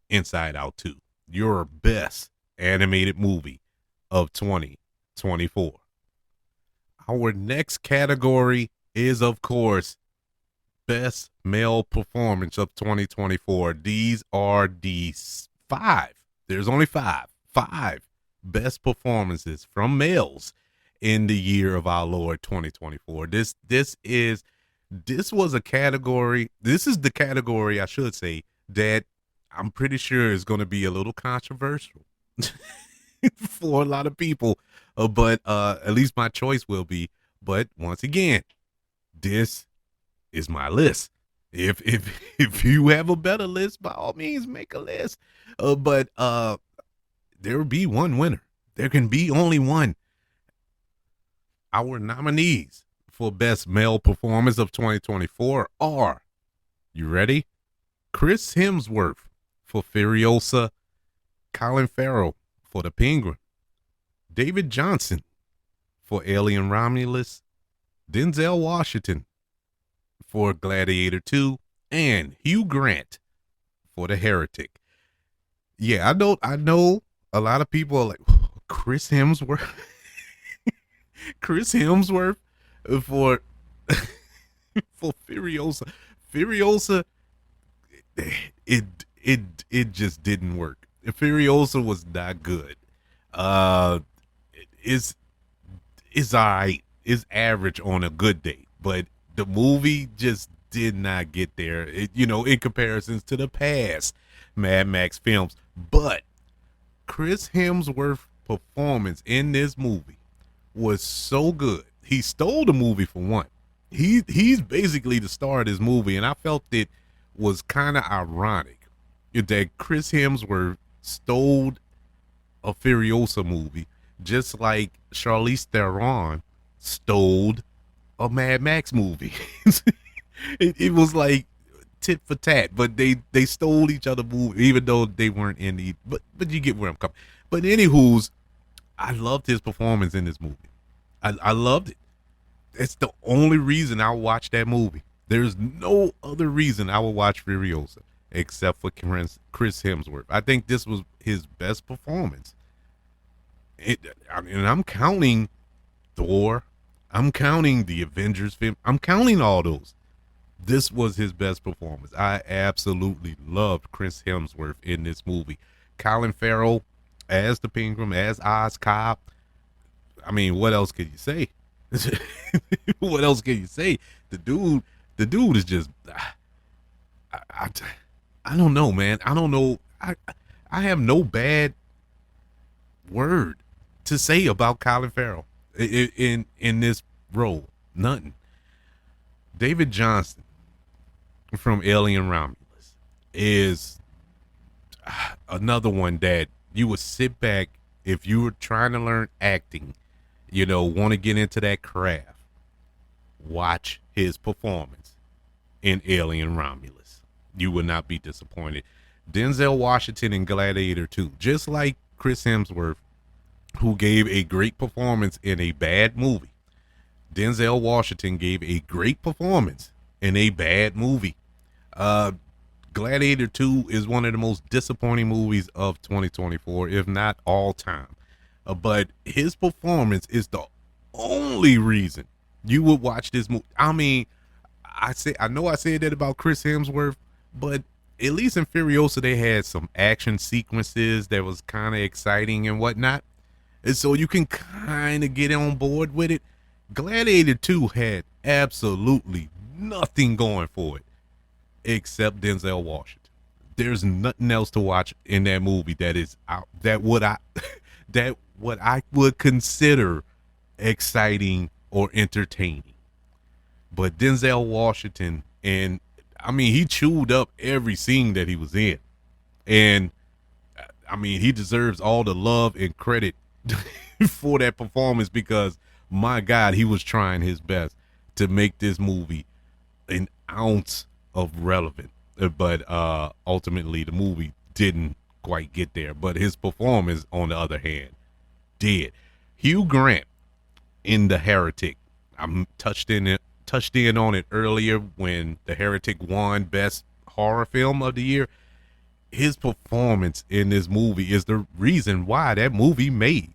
Inside Out 2. Your best animated movie of 2024. Our next category is, of course, best male performance of 2024. These are the five. There's only five best performances from males in the year of our Lord 2024. This was a category. This is the category, I should say, that I'm pretty sure is going to be a little controversial for a lot of people, but at least my choice will be. But once again, this is my list. If you have a better list, by all means, make a list. But there will be one winner. There can be only one. Our nominees for best male performance of 2024 are, you ready? Chris Hemsworth for Furiosa, Colin Farrell for The Penguin, David Johnson for Alien Romulus, Denzel Washington for Gladiator 2, and Hugh Grant for The Heretic. Yeah, I know a lot of people are like, Chris Hemsworth? Chris Hemsworth for for Furiosa. Furiosa, it just didn't work. Furiosa was not good. It's alright. It's average on a good day, but the movie just did not get there. In comparisons to the past Mad Max films. But Chris Hemsworth's performance in this movie was so good. He stole the movie for one. He's basically the star of this movie, and I felt it was kind of ironic that Chris Hemsworth stole a Furiosa movie, just like Charlize Theron stole a Mad Max movie. It was like tit for tat, but they stole each other movie, even though they weren't in the. But you get where I'm coming. But anywho's, I loved his performance in this movie. I loved it. It's the only reason I watched that movie. There's no other reason I would watch Furiosa except for Chris Hemsworth. I think this was his best performance. And I'm counting Thor. I'm counting the Avengers film. I'm counting all those. This was his best performance. I absolutely loved Chris Hemsworth in this movie. Colin Farrell as the Penguin, as Oz Cobb. I mean, what else could you say? What else can you say? The dude is just. I don't know, man. I don't know. I have no bad word to say about Colin Farrell in this role. Nothing. David Johnson from Alien Romulus is another one that you would sit back if you were trying to learn acting, want to get into that craft. Watch his performance in Alien Romulus. You will not be disappointed. Denzel Washington in Gladiator 2, just like Chris Hemsworth, who gave a great performance in a bad movie. Denzel Washington gave a great performance in a bad movie. Gladiator 2 is one of the most disappointing movies of 2024, if not all time. But his performance is the only reason you would watch this movie. I mean, I know I said that about Chris Hemsworth, but at least in Furiosa they had some action sequences that was kind of exciting and whatnot, and so you can kind of get on board with it. Gladiator 2 had absolutely nothing going for it except Denzel Washington. There's nothing else to watch in that movie that is out, that what I would consider exciting or entertaining. But Denzel Washington, and I mean, he chewed up every scene that he was in, and I mean, he deserves all the love and credit for that performance, because my God, he was trying his best to make this movie an ounce of relevant. But ultimately, the movie didn't quite get there. But his performance, on the other hand, did. Hugh Grant in The Heretic. I touched in on it earlier when The Heretic won Best Horror Film of the Year. His performance in this movie is the reason why that movie made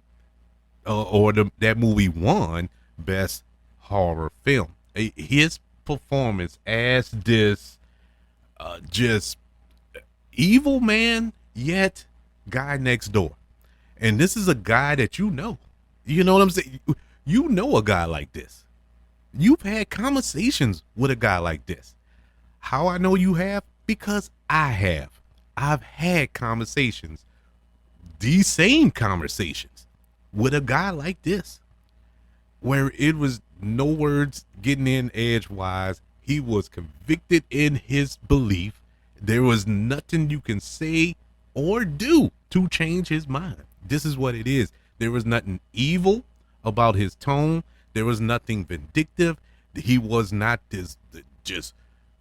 that movie won Best Horror Film. His performance as this just evil man, yet guy next door. And this is a guy that you know. You know what I'm saying? You know a guy like this. You've had conversations with a guy like this. How I know you have? Because I have. I've had conversations, these same conversations, with a guy like this, where it was no words getting in edgewise. He was convicted in his belief. There was nothing you can say or do to change his mind. This is what it is. There was nothing evil about his tone. There was nothing vindictive. He was not this just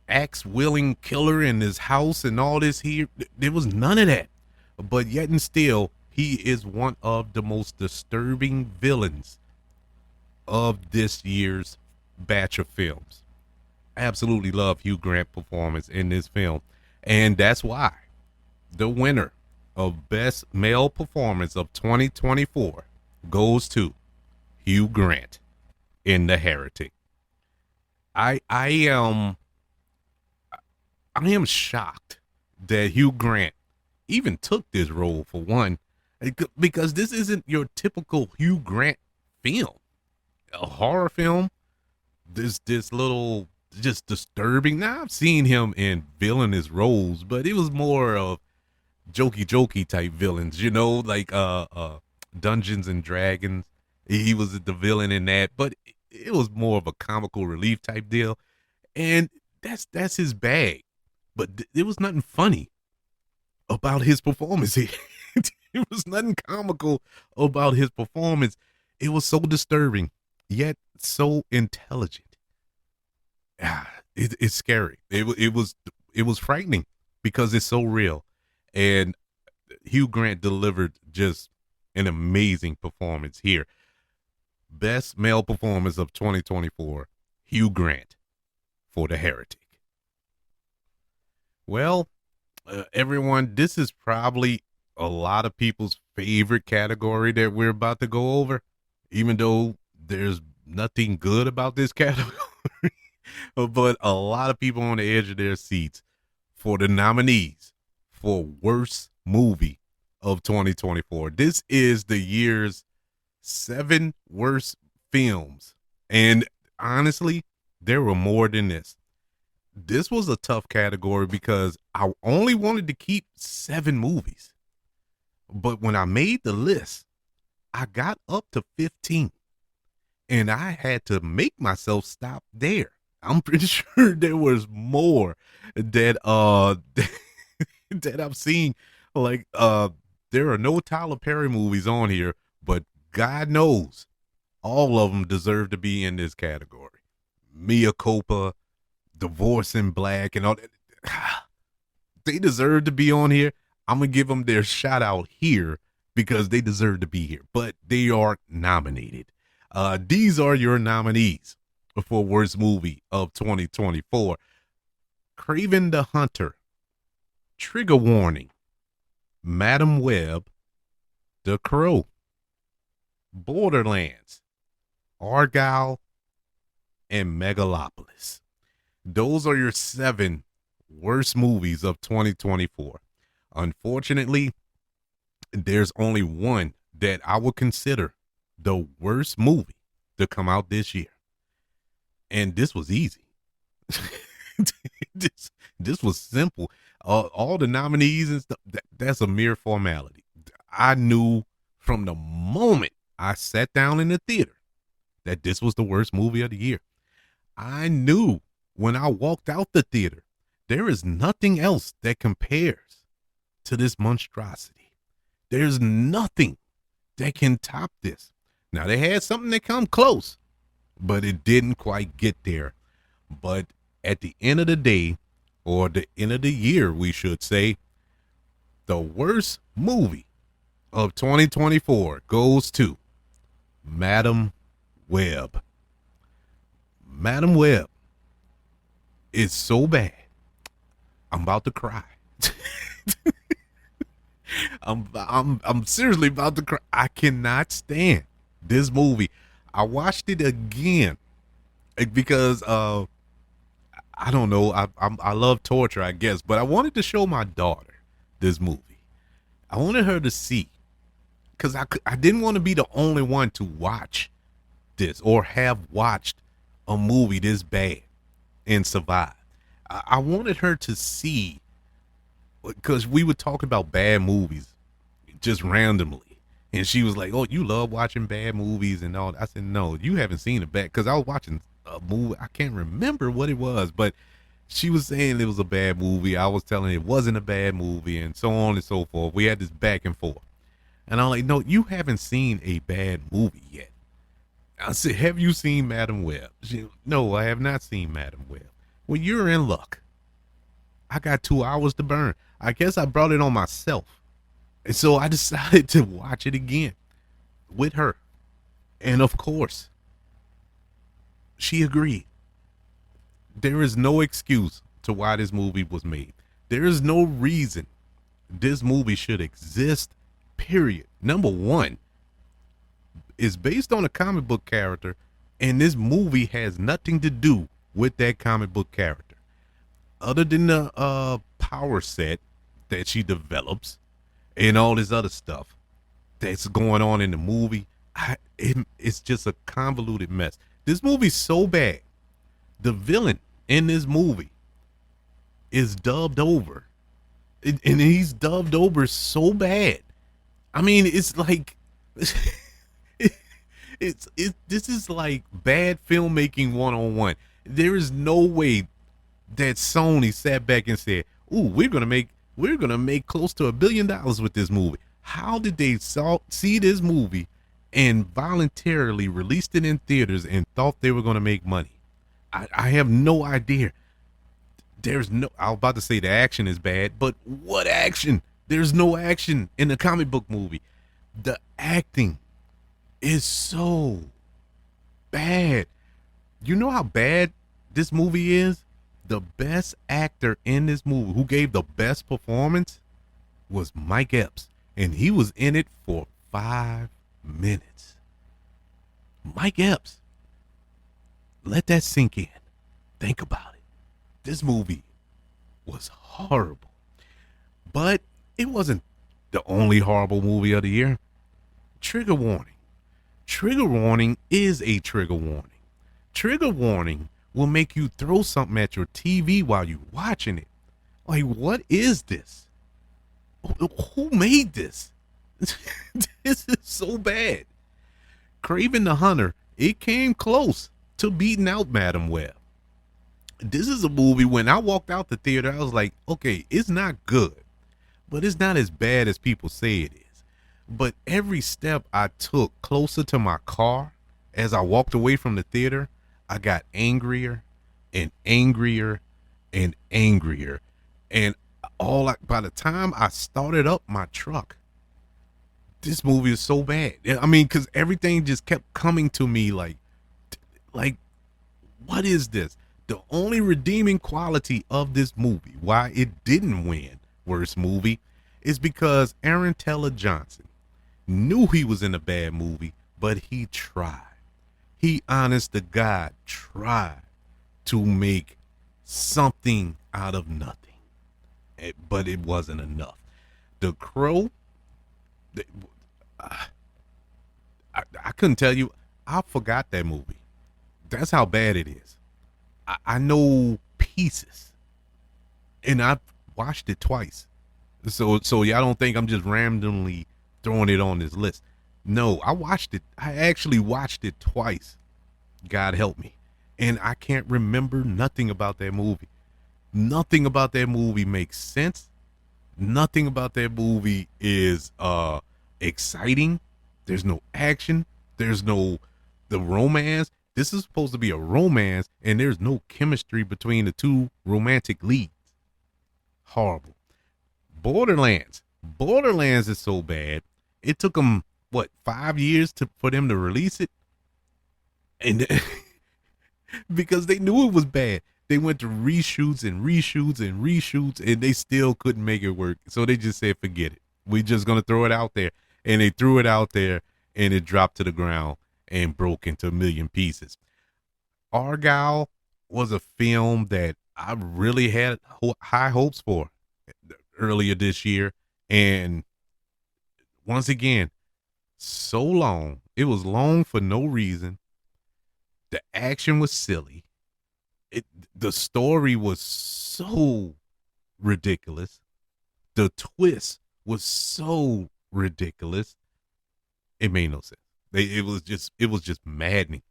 axe-wielding killer in his house and all this here. There was none of that. But yet and still, he is one of the most disturbing villains of this year's batch of films. I absolutely love Hugh Grant's performance in this film. And that's why the winner of Best Male Performance of 2024 goes to Hugh Grant in The Heretic. I am shocked that Hugh Grant even took this role, for one, because this isn't your typical Hugh Grant film. A horror film, this little just disturbing. Now I've seen him in villainous roles, but it was more of jokey type villains, you know, like Dungeons and Dragons. He was the villain in that, but it was more of a comical relief type deal, and that's his bag. But there was nothing funny about his performance here. There was nothing comical about his performance. It was so disturbing, yet so intelligent. It's scary. It was frightening because it's so real. And Hugh Grant delivered just an amazing performance here. Best Male Performance of 2024, Hugh Grant for The Heretic. Well, everyone, this is probably a lot of people's favorite category that we're about to go over, even though there's nothing good about this category. But a lot of people on the edge of their seats for the nominees for Worst Movie of 2024. This is the year's 7 worst films. And honestly, there were more than this. This was a tough category because I only wanted to keep 7 movies. But when I made the list, I got up to 15. And I had to make myself stop there. I'm pretty sure there was more that that I've seen. Like there are no Tyler Perry movies on here, but God knows all of them deserve to be in this category. Mia Culpa, Divorce in Black, and all that. They deserve to be on here. I'm gonna give them their shout out here because they deserve to be here, but they are nominated. These are your nominees for Worst Movie of 2024. Craven the Hunter, Trigger Warning, Madam Web, The Crow, Borderlands, Argyle, and Megalopolis. Those are your 7 worst movies of 2024. Unfortunately, there's only one that I would consider the worst movie to come out this year. And this was easy. this was simple. All the nominees and stuff, that's a mere formality. I knew from the moment I sat down in the theater that this was the worst movie of the year. I knew when I walked out the theater, there is nothing else that compares to this monstrosity. There's nothing that can top this. Now, they had something that come close, but it didn't quite get there. But at the end of the day, or the end of the year, we should say, the worst movie of 2024 goes to Madam Web. Madam Web is so bad, I'm about to cry. I'm seriously about to cry. I cannot stand this movie. I watched it again because I don't know. I love torture, I guess, but I wanted to show my daughter this movie. I wanted her to see, because I didn't want to be the only one to watch this or have watched a movie this bad and survive. I wanted her to see, because we would talk about bad movies just randomly, and she was like, "Oh, you love watching bad movies and all." I said, "No, you haven't seen a bad," because I was watching a movie. I can't remember what it was, but she was saying it was a bad movie. I was telling her it wasn't a bad movie, and so on and so forth. We had this back and forth, and I'm like, "No, you haven't seen a bad movie yet." I said, "Have you seen Madam Web?" No, I have not seen Madam Web. Well, you're in luck. I got 2 hours to burn. I guess I brought it on myself. And so I decided to watch it again with her. And of course, she agreed. There is no excuse to why this movie was made. There is no reason this movie should exist, period. Number one, it's based on a comic book character, and this movie has nothing to do with that comic book character. Other than the power set that she develops and all this other stuff that's going on in the movie, it's just a convoluted mess. This movie's so bad. The villain in this movie is dubbed over, and he's dubbed over so bad. I mean, it's like this is like bad filmmaking 101. There is no way that Sony sat back and said, "Ooh, we're gonna make close to $1 billion with this movie." How did they see this movie and voluntarily released it in theaters and thought they were gonna make money? I have no idea. There's no. I was about to say the action is bad, but what action? There's no action in the comic book movie. The acting is so bad. You know how bad this movie is? The best actor in this movie who gave the best performance was Mike Epps, and he was in it for 5 minutes. Mike Epps. Let that sink in. Think about it. This movie was horrible. But it wasn't the only horrible movie of the year. Trigger warning. Trigger warning is a trigger warning. Trigger warning will make you throw something at your TV while you're watching it. Like, what is this? Who made this? This is so bad. Craven the Hunter, it came close to beating out Madam Web. This is a movie, when I walked out the theater, I was like, okay, it's not good, but it's not as bad as people say it is. But every step I took closer to my car as I walked away from the theater, I got angrier and angrier and angrier. And by the time I started up my truck, this movie is so bad. I mean, because everything just kept coming to me like, what is this? The only redeeming quality of this movie, why it didn't win worst movie, is because Aaron Taylor Johnson knew he was in a bad movie, but he tried. He, honest to God, tried to make something out of nothing, but it wasn't enough. The Crow, I couldn't tell you. I forgot that movie. That's how bad it is. I know pieces, and I've watched it twice. So y'all don't think I'm just randomly throwing it on this list. No, I watched it. I actually watched it twice. God help me. And I can't remember nothing about that movie. Nothing about that movie makes sense. Nothing about that movie is exciting. There's no action. There's no the romance. This is supposed to be a romance, and there's no chemistry between the two romantic leads. Horrible. Borderlands. Borderlands is so bad. It took them, 5 years for them to release it? And because they knew it was bad. They went to reshoots and reshoots and reshoots, and they still couldn't make it work. So they just said, forget it. We're just going to throw it out there. And they threw it out there, and it dropped to the ground and broke into a million pieces. Argyle was a film that I really had high hopes for earlier this year. And once again, so long. It was long for no reason. The action was silly. It the story was so ridiculous. The twist was so ridiculous. It made no sense. It was just maddening.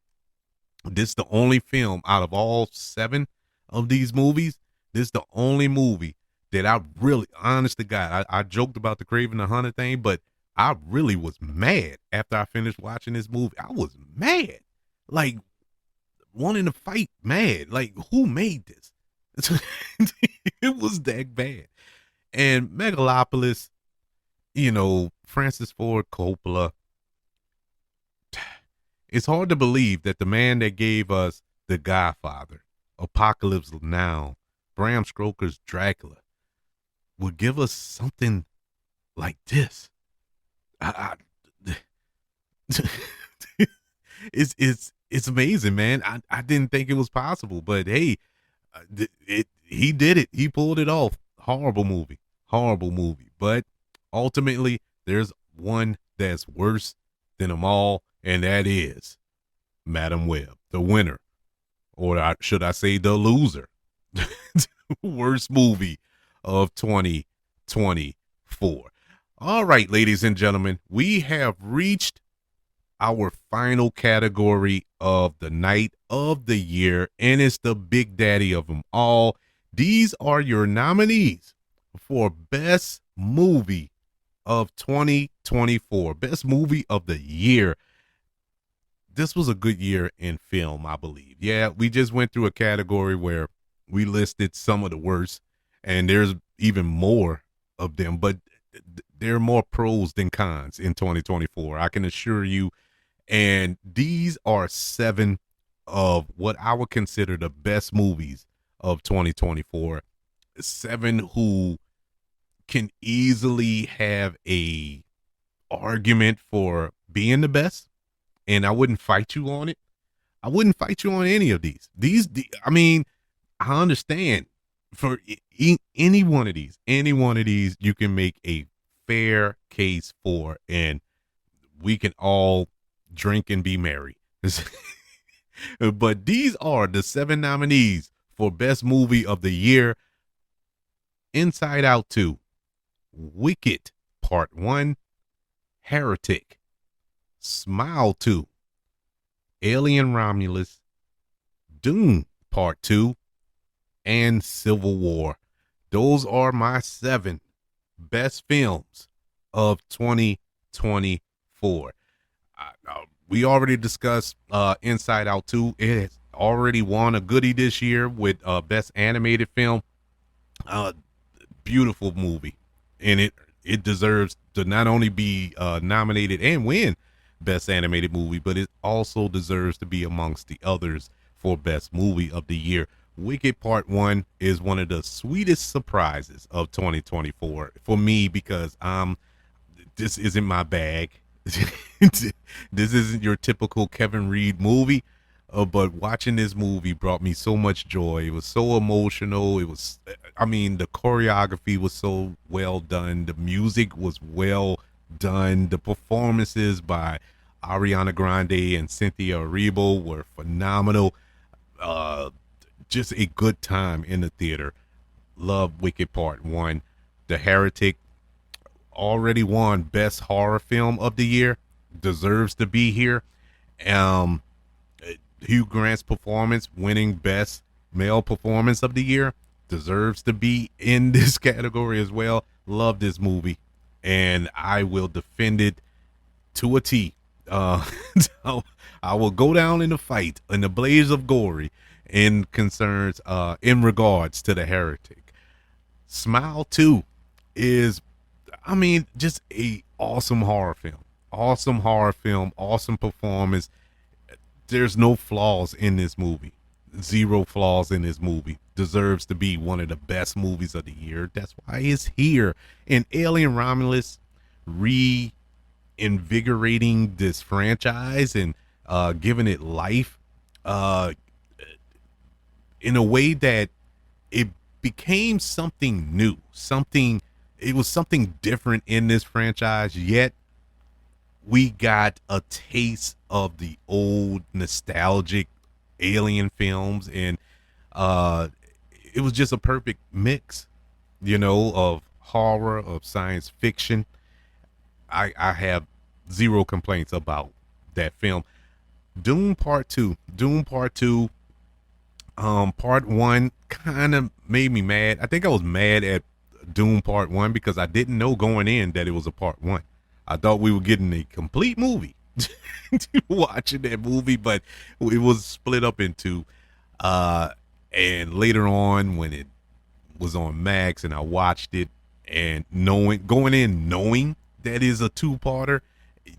This is the only film out of all 7 of these movies. This is the only movie that I really, honest to God, I joked about the Craven the Hunter thing, but I really was mad after I finished watching this movie. I was mad, like wanting to fight, mad. Like, who made this? It was that bad. And Megalopolis, Francis Ford Coppola. It's hard to believe that the man that gave us The Godfather, Apocalypse Now, Bram Stoker's Dracula, would give us something like this. It's amazing, man. I didn't think it was possible, but hey, he did it. He pulled it off. Horrible movie. But ultimately, there's one that's worse than them all, and that is Madam Web, the winner, or should I say, the loser. Worst movie of 2024. All right, ladies and gentlemen, we have reached our final category of the night of the year, and it's the big daddy of them all. These are your nominees for Best Movie of 2024, Best Movie of the Year. This was a good year in film, I believe. Yeah, we just went through a category where we listed some of the worst, and there's even more of them, but there are more pros than cons in 2024. I can assure you. And these are 7 of what I would consider the best movies of 2024. 7 who can easily have a argument for being the best, and I wouldn't fight you on it. I wouldn't fight you on any of these. I mean, I understand for any one of these, you can make a fair case for, and we can all drink and be merry. But these are the 7 nominees for Best Movie of the Year: Inside Out 2, Wicked Part 1, Heretic, Smile 2, Alien Romulus, Dune Part 2, and Civil War. Those are my 7 best films of 2024. We already discussed Inside Out 2. It has already won a goodie this year with Best Animated Film. Beautiful movie, and it deserves to not only be nominated and win Best Animated Movie, but it also deserves to be amongst the others for Best Movie of the Year. Wicked Part 1 is one of the sweetest surprises of 2024 for me, because this isn't my bag. This isn't your typical Kevin Reed movie, but watching this movie brought me so much joy. It was so emotional. The choreography was so well done. The music was well done. The performances by Ariana Grande and Cynthia Erivo were phenomenal. Just a good time in the theater. Love Wicked Part 1. The Heretic already won Best Horror Film of the Year. Deserves to be here. Hugh Grant's performance winning Best Male Performance of the Year. Deserves to be in this category as well. Love this movie, and I will defend it to a T. So I will go down in the fight, in the blaze of glory, in regards to The Heretic. Smile 2 is, just a awesome horror film. Awesome performance. There's no flaws in this movie. 0 flaws in this movie. Deserves to be one of the best movies of the year. That's why it's here. And Alien Romulus reinvigorating this franchise and giving it life in a way that it became something new, something, it was something different in this franchise, yet we got a taste of the old nostalgic alien films, and uh it was just a perfect mix, of horror, of science fiction. I have zero complaints about that film. Doom Part 2, Part 1 kind of made me mad. I think I was mad at Doom Part 1 because I didn't know going in that it was a Part 1. I thought we were getting a complete movie watching that movie, but it was split up into and later on when it was on Max and I watched it, and going in knowing that is a two-parter,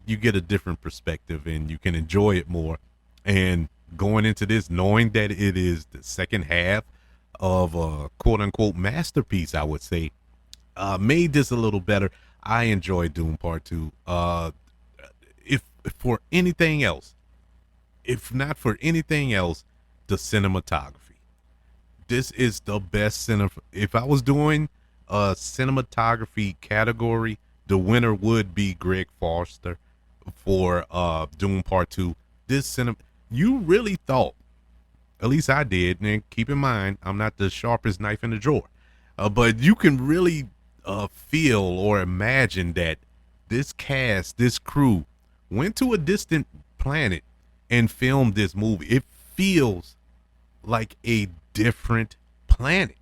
you get a different perspective and you can enjoy it more. And going into this knowing that it is the second half of a quote unquote masterpiece, I would say, made this a little better. I enjoyed Doom Part 2. If for anything else, if not for anything else, the cinematography. This is the best If I was doing a cinematography category, the winner would be Greg Foster for Doom Part 2. You really thought, at least I did, and keep in mind, I'm not the sharpest knife in the drawer, but you can really feel or imagine that this cast, this crew, went to a distant planet and filmed this movie. It feels like a different planet.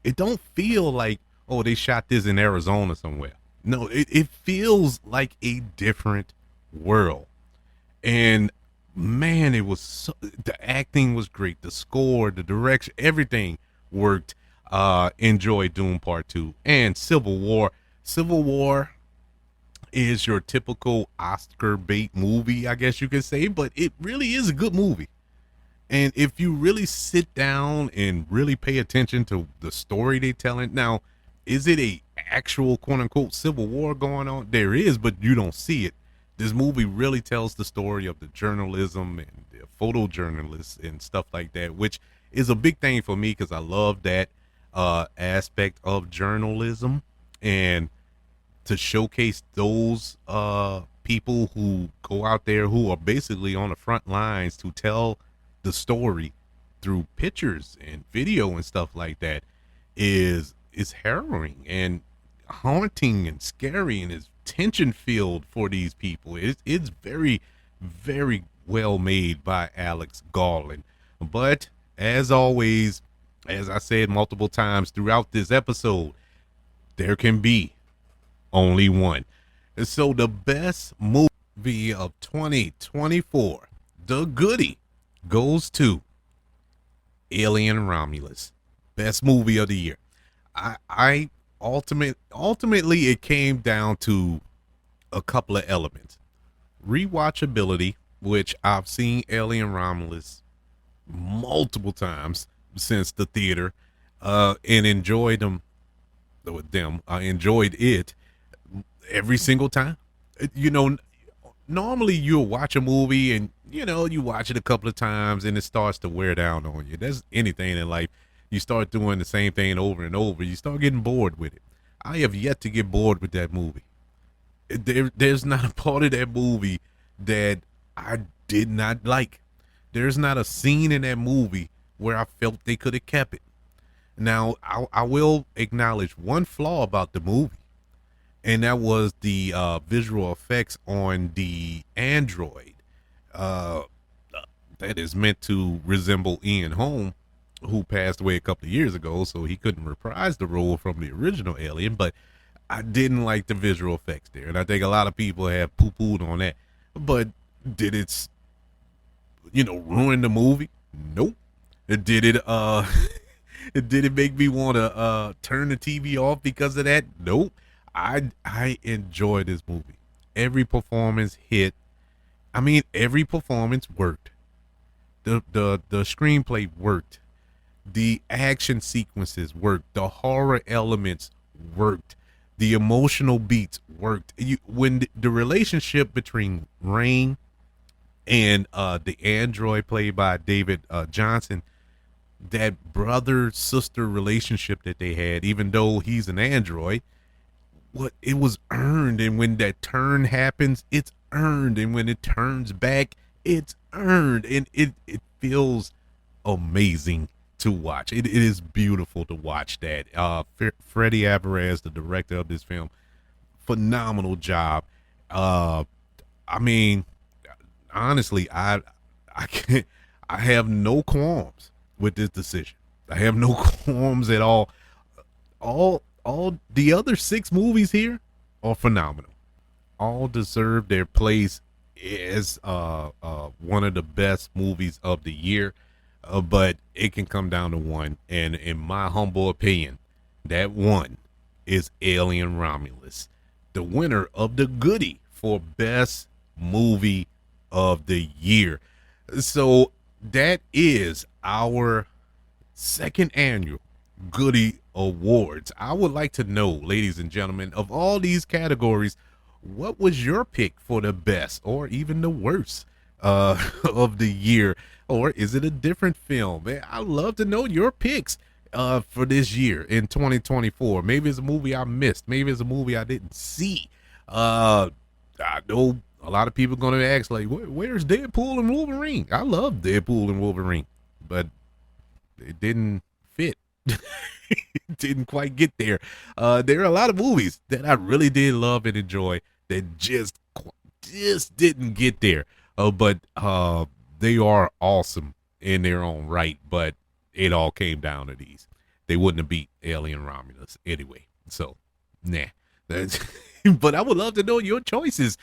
It don't feel like, oh, they shot this in Arizona somewhere. No, it feels like a different world. And man, the acting was great. The score, the direction, everything worked. Enjoy Doom Part 2 and Civil War. Civil War is your typical Oscar bait movie, I guess you could say, but it really is a good movie. And if you really sit down and really pay attention to the story they telling, now, is it a actual quote unquote civil war going on? There is, but you don't see it. This movie really tells the story of the journalism and the photojournalists and stuff like that, which is a big thing for me because I love that aspect of journalism, and to showcase those people who go out there who are basically on the front lines to tell the story through pictures and video and stuff like that is harrowing and haunting and scary, and is tension filled for these people. It's very, very well made by Alex Garland. But as always, as I said multiple times throughout this episode, there can be only one. And so the best movie of 2024, the goodie, goes to Alien Romulus. Best movie of the year. I ultimately it came down to a couple of elements. Rewatchability, which I've seen Alien Romulus multiple times since the theater, and enjoyed them. I enjoyed it every single time. Normally you'll watch a movie and you watch it a couple of times and it starts to wear down on you. There's anything in life. You start doing the same thing over and over, you start getting bored with it. I have yet to get bored with that movie. There's not a part of that movie that I did not like. There's not a scene in that movie where I felt they could have kept it. Now, I will acknowledge one flaw about the movie, and that was the visual effects on the android that is meant to resemble Ian Holm, who passed away a couple of years ago, so he couldn't reprise the role from the original Alien. But I didn't like the visual effects there, and I think a lot of people have poo-pooed on that. But did it, ruin the movie? Nope. Did it did it make me want to turn the TV off because of that? Nope. I enjoyed this movie. Every performance hit. I mean, every performance worked. The screenplay worked. The action sequences worked. The horror elements worked. The emotional beats worked. When the relationship between Rain and the android played by David Johnson, that brother sister relationship that they had, even though he's an android, what it was earned. And when that turn happens, it's earned. And when it turns back, it's earned. And it feels amazing to watch. It is beautiful to watch that. Freddie Alvarez, the director of this film, phenomenal job. Uh, I mean, honestly, I can't. I have no qualms with this decision. I have no qualms at all. All the other six movies here are phenomenal. All deserve their place as one of the best movies of the year. But it can come down to one, and in my humble opinion, that one is Alien Romulus, the winner of the Goodie for best movie of the year. So that is our second annual Goodie Awards. I would like to know, ladies and gentlemen, of all these categories, what was your pick for the best or even the worst of the year? Or is it a different film? Man, I'd love to know your picks for this year in 2024. Maybe it's a movie I missed. Maybe it's a movie I didn't see. I know a lot of people going to ask, like, where's Deadpool and Wolverine? I love Deadpool and Wolverine, but it didn't fit. It didn't quite get there. There are a lot of movies that I really did love and enjoy that just didn't get there. But they are awesome in their own right. But it all came down to these. They wouldn't have beat Alien Romulus anyway. So, nah. But I would love to know your choices.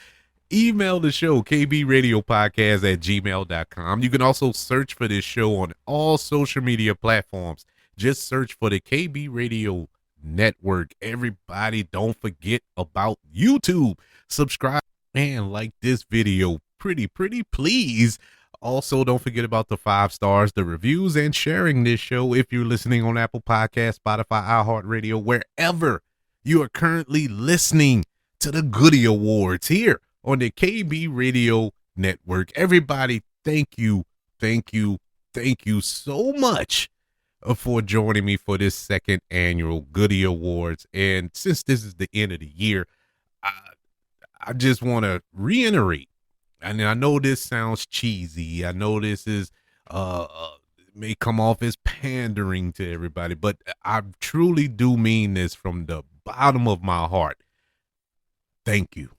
Email the show, kbradiopodcast@gmail.com. You can also search for this show on all social media platforms. Just search for the KB Radio Network. Everybody, don't forget about YouTube. Subscribe and like this video. Pretty, please. Also, don't forget about the 5 stars, the reviews, and sharing this show if you're listening on Apple Podcasts, Spotify, iHeartRadio, wherever you are currently listening to the Goodie Awards here on the KB Radio Network. Everybody, thank you so much for joining me for this second annual Goodie Awards. And since this is the end of the year, I just want to reiterate, and I know this sounds cheesy. I know this is may come off as pandering to everybody, but I truly do mean this from the bottom of my heart. Thank you.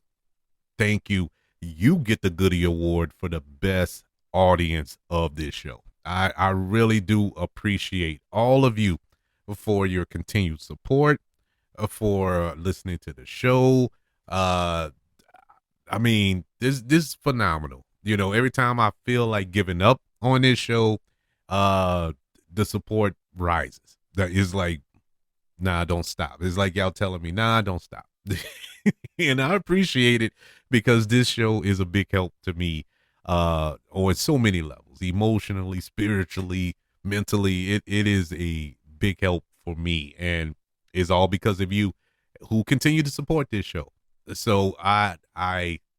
You get the Goodie Award for the best audience of this show. I really do appreciate all of you for your continued support, for listening to the show. I mean, this is phenomenal. You know, every time I feel like giving up on this show, the support rises. That is like, nah, don't stop. It's like y'all telling me, nah, don't stop. And I appreciate it because this show is a big help to me on so many levels, emotionally, spiritually, mentally. It is a big help for me, and it's all because of you who continue to support this show. So I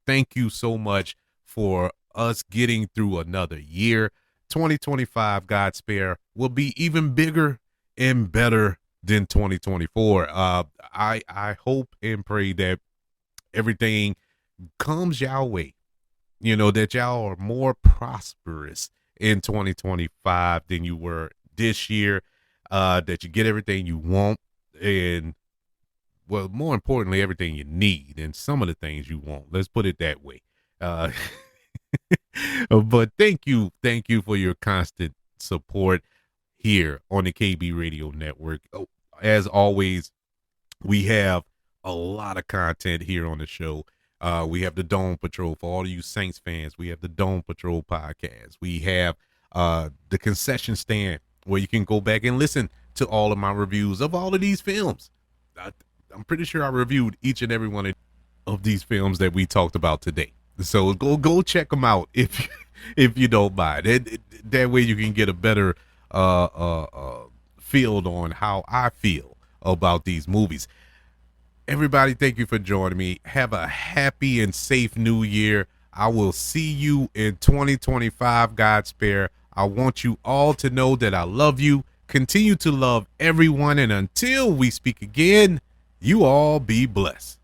thank you so much for us getting through another year. 2025, God spare, will be even bigger and better than 2024. I hope and pray that everything comes y'all way. You know, that y'all are more prosperous in 2025 than you were this year. That you get everything you want, and, well, more importantly, everything you need, and some of the things you want. Let's put it that way. But thank you for your constant support here on the KB Radio Network. As always, we have a lot of content here on the show. We have the Dome Patrol for all of you Saints fans. We have the Dome Patrol podcast. We have the concession stand where you can go back and listen to all of my reviews of all of these films. I'm pretty sure I reviewed each and every one of these films that we talked about today. So go check them out if you don't mind. That way you can get a better feel on how I feel about these movies. Everybody, thank you for joining me. Have a happy and safe new year. I will see you in 2025, God spare. I want you all to know that I love you. Continue to love everyone. And until we speak again, you all be blessed.